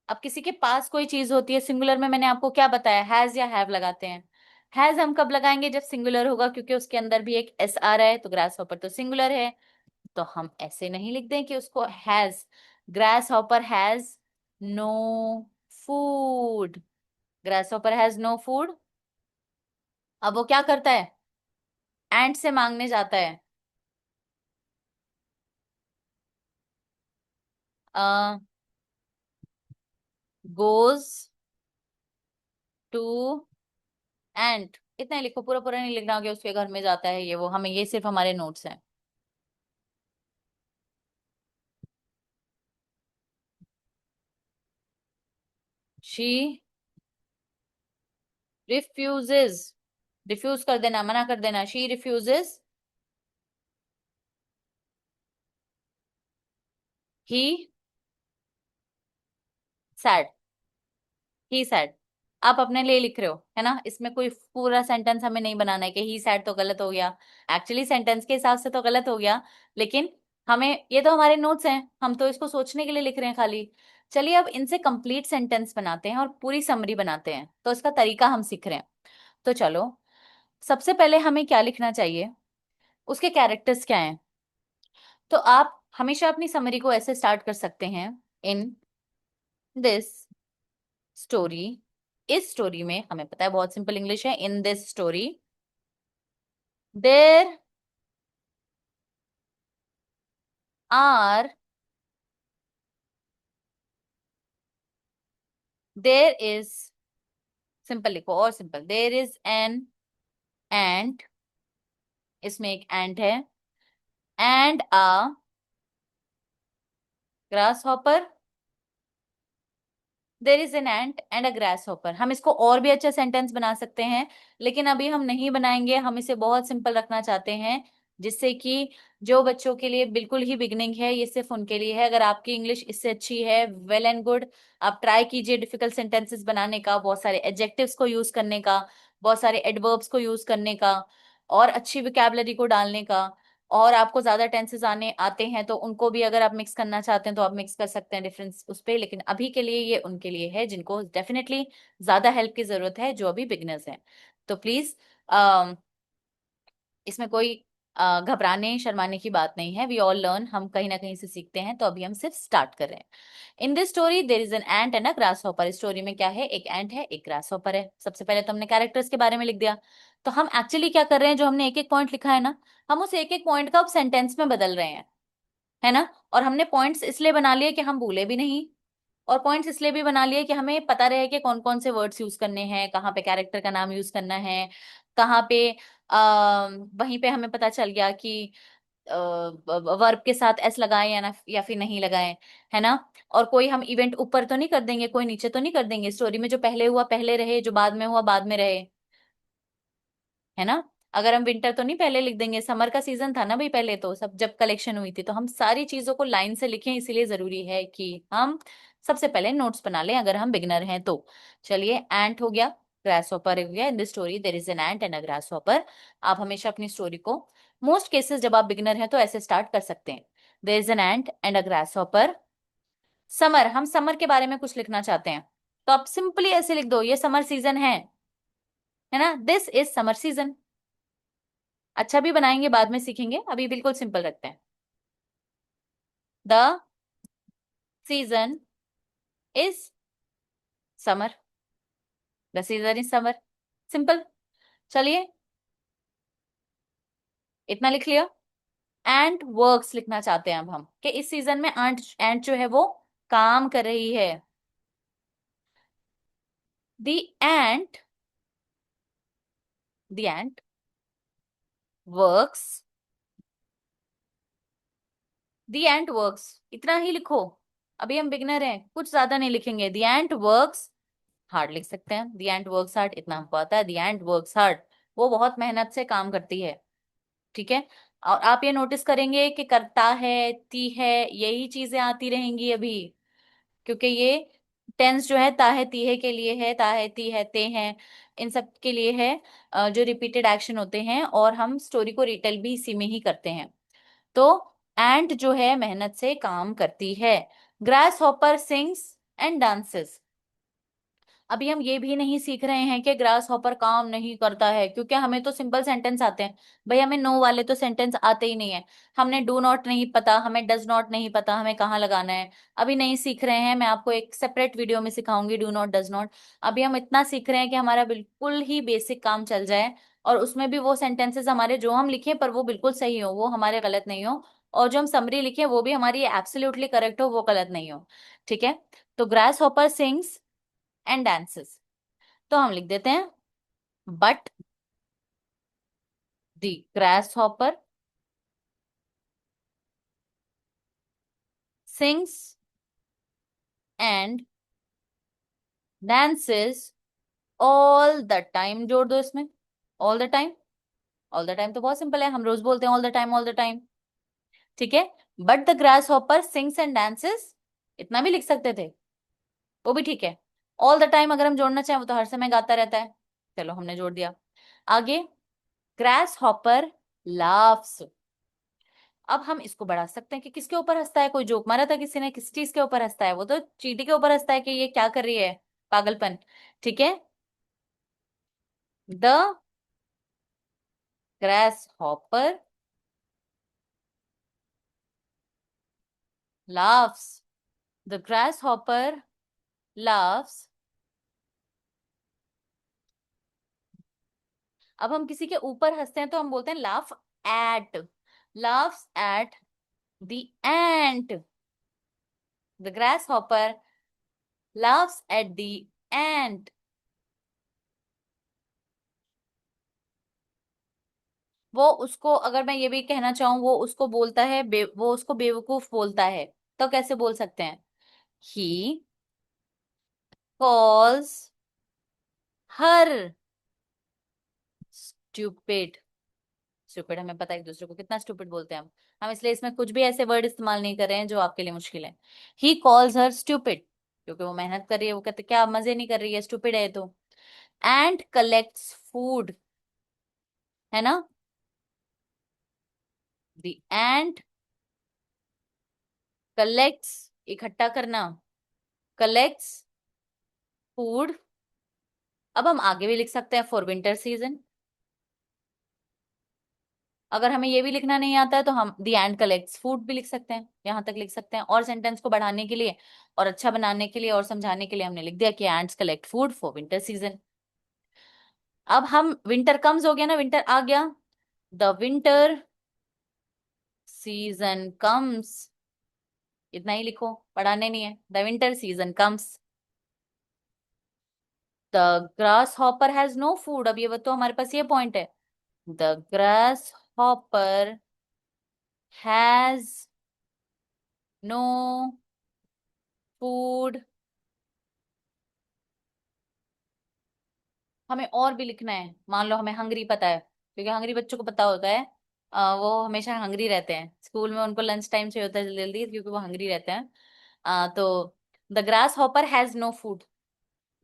S1: अब किसी के पास कोई चीज होती है सिंगुलर में, मैंने आपको क्या बताया, हैज या हैव लगाते हैं। हैज हम कब लगाएंगे, जब सिंगुलर होगा, क्योंकि उसके अंदर भी एक एस आ रहा है, तो ग्रास हॉपर तो सिंगुलर है। तो हम ऐसे नहीं लिख दें कि उसको has, grasshopper has no food, grasshopper has no food. अब वो क्या करता है, एंट से मांगने जाता है। गोज टू एंट, इतना ही लिखो, पूरा पूरा नहीं लिखना हो कि उसके घर में जाता है ये वो, हमें ये सिर्फ हमारे नोट्स हैं। शी रिफ्यूजेज, रिफ्यूज कर देना, मना कर देना, she refuses. He sad, he sad. आप अपने लिए लिख रहे हो है ना, इसमें कोई पूरा सेंटेंस हमें नहीं बनाना है कि ही सैड तो गलत हो गया, एक्चुअली सेंटेंस के हिसाब से तो गलत हो गया, लेकिन हमें, ये तो हमारे नोट्स हैं, हम तो इसको सोचने के लिए लिख रहे हैं खाली। चलिए अब इनसे कंप्लीट सेंटेंस बनाते हैं और पूरी समरी बनाते हैं, तो इसका तरीका हम सीख रहे हैं। तो चलो, सबसे पहले हमें क्या लिखना चाहिए, उसके कैरेक्टर्स क्या हैं। तो आप हमेशा अपनी समरी को ऐसे स्टार्ट कर सकते हैं, इन दिस स्टोरी, इस स्टोरी में, हमें पता है बहुत सिंपल इंग्लिश है, in this story there are, there is, simple लिखो और simple, there is an ant, इसमें एक एंट है, and a grasshopper, there is an ant and a grasshopper. हम इसको और भी अच्छा सेंटेंस बना सकते हैं, लेकिन अभी हम नहीं बनाएंगे, हम इसे बहुत सिंपल रखना चाहते हैं, जिससे कि जो बच्चों के लिए बिल्कुल ही बिगनिंग है, ये सिर्फ उनके लिए है। अगर आपकी इंग्लिश इससे अच्छी है, वेल एंड गुड, आप ट्राई कीजिए डिफिकल्ट सेंटेंसेस बनाने का, बहुत सारे एडजेक्टिव्स को यूज करने का, बहुत सारे एडवर्ब्स को यूज करने का, और अच्छी विकैबलरी को डालने का। और आपको ज्यादा टेंसेस आने आते हैं तो उनको भी अगर आप मिक्स करना चाहते हैं तो आप मिक्स कर सकते हैं डिफरेंस उस पे, लेकिन अभी के लिए ये उनके लिए है जिनको डेफिनेटली ज्यादा हेल्प की जरूरत है, जो अभी बिगनर्स हैं। तो प्लीज इसमें कोई घबराने शर्माने की बात नहीं है, वी ऑल लर्न, हम कहीं ना कहीं से सीखते हैं, तो अभी हम सिर्फ स्टार्ट कर रहे हैं। In this story there is an ant and a grass hopper, story में क्या है, एक एंट है, एक ग्रास हॉपर है। सबसे पहले तो हमने कैरेक्टर्स के बारे में लिख दिया। तो हम एक्चुअली क्या कर रहे हैं, जो हमने एक एक पॉइंट लिखा है ना, हम उस एक एक पॉइंट का अब सेंटेंस में बदल रहे हैं, है ना। और हमने पॉइंट्स इसलिए बना लिए कि हम भूले भी नहीं, और पॉइंट्स इसलिए भी बना लिए कि हमें पता रहे कि कौन कौन से वर्ड्स यूज करने हैं, कहाँ पे कैरेक्टर का नाम यूज करना है, कहाँ पे वहीं पे हमें पता चल गया कि वर्ब के साथ एस लगाएं या ना, या फिर नहीं लगाएं, है ना। और कोई हम इवेंट ऊपर तो नहीं कर देंगे, कोई नीचे तो नहीं कर देंगे, स्टोरी में जो पहले हुआ पहले रहे, जो बाद में हुआ बाद में रहे, है ना। अगर हम विंटर तो नहीं पहले लिख देंगे, समर का सीजन था ना भाई पहले, तो सब जब कलेक्शन हुई थी, तो हम सारी चीजों को लाइन से लिखें, इसीलिए जरूरी है कि हम सबसे पहले नोट्स बना लें अगर हम बिगनर हैं तो। चलिए, एंट हो गया, ग्रास हॉपर हो गया, in the story there is an ant and a grasshopper. आप हमेशा अपनी स्टोरी को, मोस्ट केसेस जब आप बिगनर हैं तो ऐसे स्टार्ट कर सकते हैं, there is an ant and a grasshopper. Summer, हम समर के बारे में कुछ लिखना चाहते हैं, तो आप सिंपली ऐसे लिख दो, ये समर सीजन है ना, दिस इज समर सीजन। अच्छा भी बनाएंगे, बाद में सीखेंगे, अभी बिल्कुल सिंपल रखते हैं, the season is summer, the season is summer, simple. चलिए, इतना लिख लिया। एंट वर्क्स लिखना चाहते हैं अब हम, कि इस सीजन में एंट एंट जो है वो काम कर रही है। The ant, the ant works, the ant works, इतना ही लिखो। अभी हम बिगनर हैं, कुछ ज्यादा नहीं लिखेंगे, द एंट वर्क्स हार्ड लिख सकते हैं, द एंट वर्क्स हार्ड, इतना हमको आता है, द एंट वर्क्स हार्ड, वो बहुत मेहनत से काम करती है, ठीक है। और आप ये नोटिस करेंगे कि करता है, ती है, यही चीजें आती रहेंगी अभी, क्योंकि ये टेंस जो है ताहे तीहे के लिए है, ताहे ती है, ते हैं, इन सब के लिए है, जो रिपीटेड एक्शन होते हैं, और हम स्टोरी को रिटेल भी इसी में ही करते हैं। तो एंट जो है मेहनत से काम करती है। Grass hopper sings and dances. अभी हम ये भी नहीं सीख रहे हैं कि ग्रास हॉपर काम नहीं करता है, क्योंकि हमें तो सिंपल सेंटेंस आते हैं। भाई हमें नो वाले तो सेंटेंस आते ही नहीं है। हमने डू नॉट नहीं पता, हमें डज नॉट नहीं पता, हमें कहाँ लगाना है अभी नहीं सीख रहे हैं। मैं आपको एक सेपरेट वीडियो में सिखाऊंगी डू नॉट डज नॉट। अभी हम इतना सीख रहे हैं कि हमारा बिल्कुल ही बेसिक काम चल जाए, और उसमें भी वो सेंटेंसेस हमारे जो हम लिखे पर वो बिल्कुल सही हो, वो हमारे गलत नहीं हो, और जो हम समरी लिखे वो भी हमारी एब्सोल्युटली करेक्ट हो, वो गलत नहीं हो। ठीक है। तो grass hopper sings and dances, तो हम लिख देते हैं but the grass hopper sings and dances all the time, जोड़ दो इसमें all the time. All the time तो बहुत सिंपल है, हम रोज बोलते हैं all the time, all the time. ठीक है। But the grass hopper sings and dances, इतना भी लिख सकते थे, वो भी ठीक है। ऑल द टाइम अगर हम जोड़ना चाहें, वो तो हर समय गाता रहता है। चलो हमने जोड़ दिया। आगे, ग्रास हॉपर लाफ्स। अब हम इसको बढ़ा सकते हैं कि किसके ऊपर हंसता है, कोई जोक मारा था किसी ने, किस चीज के ऊपर हंसता है, वो तो चींटी के ऊपर हंसता है कि ये क्या कर रही है, पागलपन। ठीक है। The grasshopper laughs, the grasshopper laughs. अब हम किसी के ऊपर हंसते हैं तो हम बोलते हैं laugh at, laughs at the ant. The grasshopper laughs at the ant. वो उसको, अगर मैं ये भी कहना चाहूँ, वो उसको बोलता है वो उसको बेवकूफ बोलता है, तो कैसे बोल सकते हैं? He calls her stupid. Stupid हमें पता है एक दूसरे को कितना स्टूपिड बोलते हैं हम इसलिए इसमें कुछ भी ऐसे वर्ड इस्तेमाल नहीं कर रहे हैं जो आपके लिए मुश्किल है। ही कॉल्स हर स्टूपिड, क्योंकि वो मेहनत कर रही है, वो कहते क्या मजे नहीं कर रही है, स्टूपिड है तो। एंड कलेक्ट्स फूड, है ना, द एंड कलेक्ट्स, इकट्ठा करना, कलेक्ट्स फूड। अब हम आगे भी लिख सकते हैं फॉर विंटर सीजन। अगर हमें ये भी लिखना नहीं आता है तो हम द एंड कलेक्ट्स फूड भी लिख सकते हैं, यहां तक लिख सकते हैं। और सेंटेंस को बढ़ाने के लिए और अच्छा बनाने के लिए और समझाने के लिए हमने लिख दिया कि ends collect food for winter season. अब हम विंटर कम्स हो गया ना, विंटर आ गया। द विंटर सीजन कम्स, इतना ही लिखो, पढ़ाने नहीं है। The winter season comes, the grasshopper has no food. अब ये तो हमारे पास ये पॉइंट है, the grasshopper has no food. हमें और भी लिखना है, मान लो हमें हंगरी पता है, क्योंकि हंगरी बच्चों को पता होता है, वो हमेशा हंगरी रहते हैं, स्कूल में उनको लंच टाइम चाहिए होता है जल्दी जल्दी, क्योंकि वो हंगरी रहते हैं। तो the grasshopper has no food.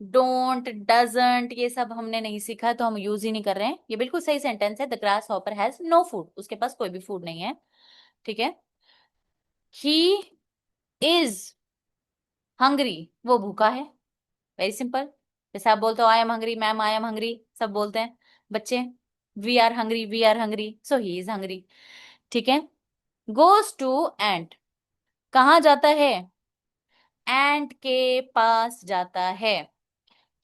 S1: Don't, doesn't, ये सब हमने नहीं सीखा, तो हम यूज ही नहीं कर रहे हैं। ये बिल्कुल सही सेंटेंस है, the grasshopper has no food, उसके पास कोई भी फूड नहीं है। ठीक है। ही इज हंगरी, वो भूखा है, वेरी सिंपल। जैसे आप बोलते हो I am hungry, ma'am I am hungry, सब बोलते हैं बच्चे। We are hungry, we are hungry, so he is hungry. ठीक है। गोज टू एंट, कहाँ जाता है? एंट के पास जाता है।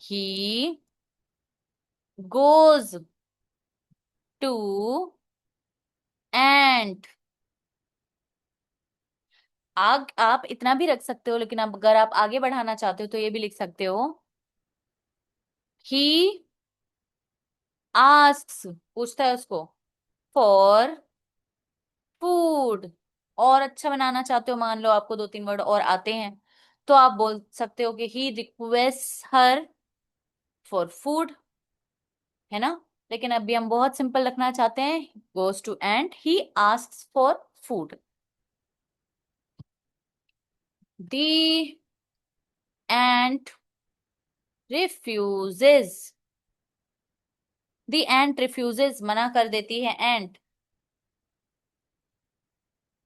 S1: ही गोज टू एंट। आग आप इतना भी रख सकते हो, लेकिन अब अगर आप आगे बढ़ाना चाहते हो तो ये भी लिख सकते हो, ही आस्क्स, पूछता है उसको, फॉर फूड। और अच्छा बनाना चाहते हो, मान लो आपको दो तीन वर्ड और आते हैं, तो आप बोल सकते हो कि ही रिक्वेस्ट हर फॉर फूड, है ना। लेकिन अभी हम बहुत सिंपल रखना चाहते हैं। Goes to ant, he asks for food. The ant refuses. The ant refuses, मना कर देती है ant.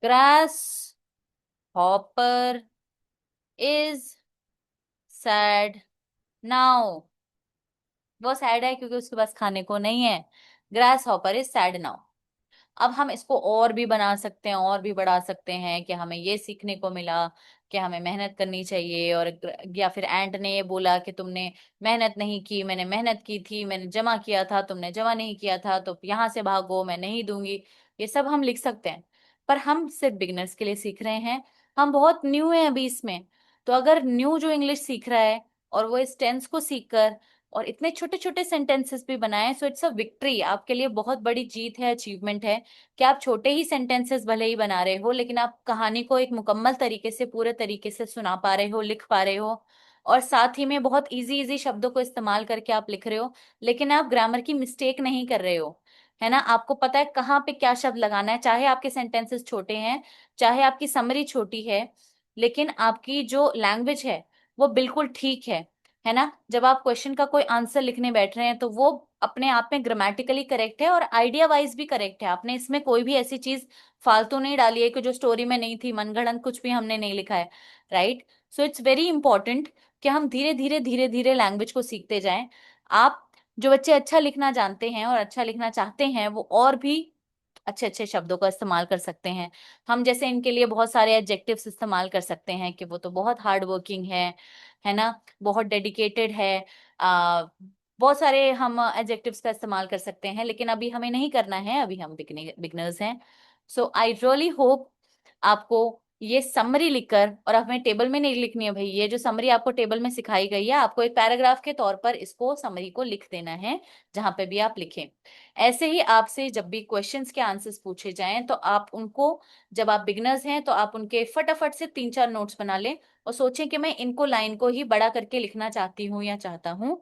S1: Grasshopper is sad now. वो सैड है क्योंकि उसके पास खाने को नहीं है। Grasshopper is sad now. अब हम इसको और भी बना सकते हैं, और भी बढ़ा सकते हैं कि हमें ये सीखने को मिला कि हमें मेहनत करनी चाहिए। और या फिर एंट ने ये बोला कि तुमने मेहनत नहीं की, मैंने मेहनत की थी, मैंने जमा किया था, तुमने जमा नहीं किया था, तो यहाँ से भागो, मैं नहीं दूंगी। ये सब हम लिख सकते हैं। पर हम सिर्फ बिगनर्स के लिए सीख रहे हैं। हम बहुत न्यू हैं अभी इसमें। तो अगर न्यू जो इंग्लिश सीख रहा है और वो इस टेंस को सीखकर और इतने छोटे छोटे सेंटेंसेस भी बनाए, सो इट्स अ विक्ट्री। आपके लिए बहुत बड़ी जीत है, अचीवमेंट है कि आप छोटे ही सेंटेंसेस भले ही बना रहे हो, लेकिन आप कहानी को एक मुकम्मल तरीके से, पूरे तरीके से सुना पा रहे हो, लिख पा रहे हो। और साथ ही में बहुत इजी इजी शब्दों को इस्तेमाल करके आप लिख रहे हो, लेकिन आप ग्रामर की मिस्टेक नहीं कर रहे हो। है ना, आपको पता है कहाँ पे क्या शब्द लगाना है, चाहे आपके सेंटेंसेस छोटे हैं, चाहे आपकी समरी छोटी है, लेकिन आपकी जो लैंग्वेज है वो बिल्कुल ठीक है ना। जब आप क्वेश्चन का कोई आंसर लिखने बैठ रहे हैं तो वो अपने आप में ग्रामेटिकली करेक्ट है और आइडिया वाइज भी करेक्ट है। आपने इसमें कोई भी ऐसी चीज फालतू नहीं डाली है कि जो स्टोरी में नहीं थी, मनगढ़ंत कुछ भी हमने नहीं लिखा है। Right. So it's very important कि हम धीरे धीरे लैंग्वेज को सीखते जाएं। आप जो बच्चे अच्छा लिखना जानते हैं और अच्छा लिखना चाहते हैं वो और भी अच्छे अच्छे शब्दों का इस्तेमाल कर सकते हैं। हम जैसे इनके लिए बहुत सारे एडजेक्टिव्स इस्तेमाल कर सकते हैं कि वो तो बहुत हार्ड वर्किंग है ना, बहुत डेडिकेटेड है। आ, बहुत सारे हम एडजेक्टिव्स का इस्तेमाल कर सकते हैं, लेकिन अभी हमें नहीं करना है, अभी हम बिगनर्स हैं। सो आई रियली होप आपको ये समरी लिखकर, और हमें टेबल में नहीं लिखनी है भाई, ये जो समरी आपको टेबल में सिखाई गई है, आपको एक पैराग्राफ के तौर पर इसको समरी को लिख देना है जहां पे भी आप लिखें। ऐसे ही आपसे जब भी क्वेश्चंस के आंसर्स पूछे जाएं तो आप उनको, जब आप बिगनर्स हैं तो आप उनके फटाफट से 3-4 नोट्स बना लें और सोचें कि मैं इनको लाइन को ही बड़ा करके लिखना चाहती हूँ या चाहता हूँ।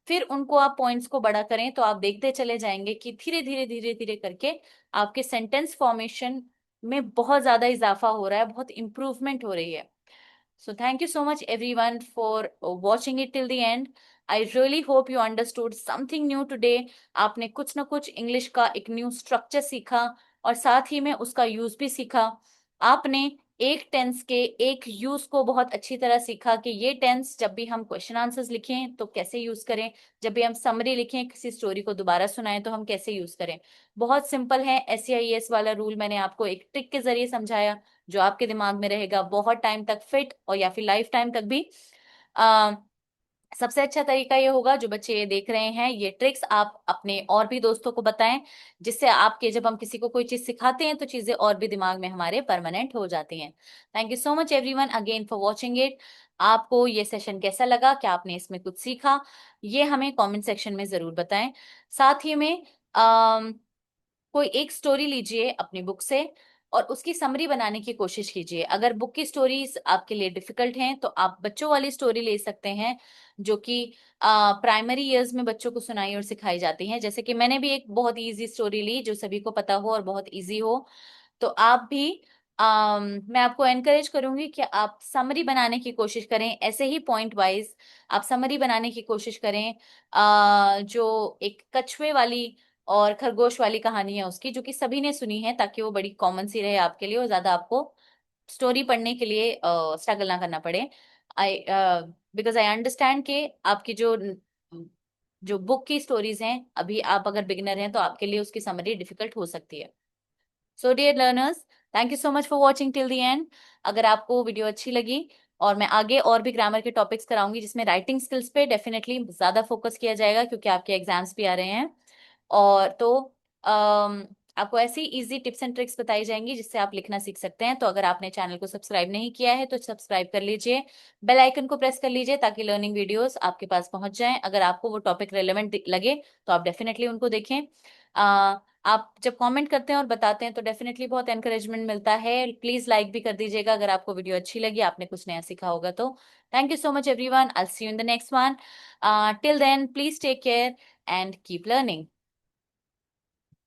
S1: फिर उनको आप पॉइंट्स को बड़ा करें तो आप देखते चले जाएंगे कि धीरे धीरे करके आपके सेंटेंस फॉर्मेशन में बहुत ज्यादा इजाफा हो रहा है, बहुत इंप्रूवमेंट हो रही है। So thank you so much everyone for watching it till the end. I really hope you understood something new today. आपने कुछ ना कुछ इंग्लिश का एक न्यू स्ट्रक्चर सीखा और साथ ही में उसका यूज भी सीखा। आपने एक टेंस के एक यूज को बहुत अच्छी तरह सीखा कि ये टेंस जब भी हम क्वेश्चन आंसर्स लिखें तो कैसे यूज करें, जब भी हम समरी लिखें, किसी स्टोरी को दोबारा सुनाएं तो हम कैसे यूज करें। बहुत सिंपल है। SEIS वाला रूल मैंने आपको एक ट्रिक के जरिए समझाया जो आपके दिमाग में रहेगा बहुत टाइम तक फिट, और या फिर लाइफ टाइम तक भी। आ, सबसे अच्छा तरीका ये होगा, जो बच्चे ये देख रहे हैं, ये ट्रिक्स आप अपने और भी दोस्तों को बताएं, जिससे आपके, जब हम किसी को कोई चीज सिखाते हैं तो चीजें और भी दिमाग में हमारे परमानेंट हो जाती हैं। Thank you so much everyone again for watching it. आपको ये सेशन कैसा लगा, क्या आपने इसमें कुछ सीखा, ये हमें कमेंट सेक्शन में जरूर बताएं। साथ ही में कोई एक स्टोरी लीजिए अपनी बुक से और उसकी समरी बनाने की कोशिश कीजिए। अगर बुक की स्टोरीज आपके लिए डिफिकल्ट हैं तो आप बच्चों वाली स्टोरी ले सकते हैं, जो कि प्राइमरी ईयर्स में बच्चों को सुनाई और सिखाई जाती हैं। जैसे कि मैंने भी एक बहुत इजी स्टोरी ली जो सभी को पता हो और बहुत इजी हो। तो आप भी, मैं आपको एनकरेज करूंगी कि आप समरी बनाने की कोशिश करें, ऐसे ही पॉइंट वाइज आप समरी बनाने की कोशिश करें। जो एक कछुए वाली और खरगोश वाली कहानी है उसकी, जो कि सभी ने सुनी है, ताकि वो बड़ी कॉमन सी रहे आपके लिए और ज्यादा आपको स्टोरी पढ़ने के लिए स्ट्रगल ना करना पड़े। आई बिकॉज आई अंडरस्टैंड कि आपकी जो जो बुक की स्टोरीज हैं, अभी आप अगर बिगिनर हैं तो आपके लिए उसकी समरी डिफिकल्ट हो सकती है। So dear learners, thank you so much for watching till the end. अगर आपको वीडियो अच्छी लगी, और मैं आगे और भी ग्रामर के टॉपिक्स कराऊंगी जिसमें राइटिंग स्किल्स पे डेफिनेटली ज्यादा फोकस किया जाएगा, क्योंकि आपके एग्जाम्स भी आ रहे हैं। और तो आपको ऐसी इजी टिप्स एंड ट्रिक्स बताई जाएंगी जिससे आप लिखना सीख सकते हैं। तो अगर आपने चैनल को सब्सक्राइब नहीं किया है तो सब्सक्राइब कर लीजिए, बेल आइकन को प्रेस कर लीजिए ताकि लर्निंग वीडियोस आपके पास पहुंच जाएं। अगर आपको वो टॉपिक रेलेवेंट लगे तो आप डेफिनेटली उनको देखें। आप जब कमेंट करते हैं और बताते हैं तो डेफिनेटली बहुत एनकरेजमेंट मिलता है। प्लीज लाइक भी कर दीजिएगा अगर आपको वीडियो अच्छी लगी, आपने कुछ नया सीखा होगा तो। Thank you so much everyone, I will see you in the next one. Till then please take care and keep learning.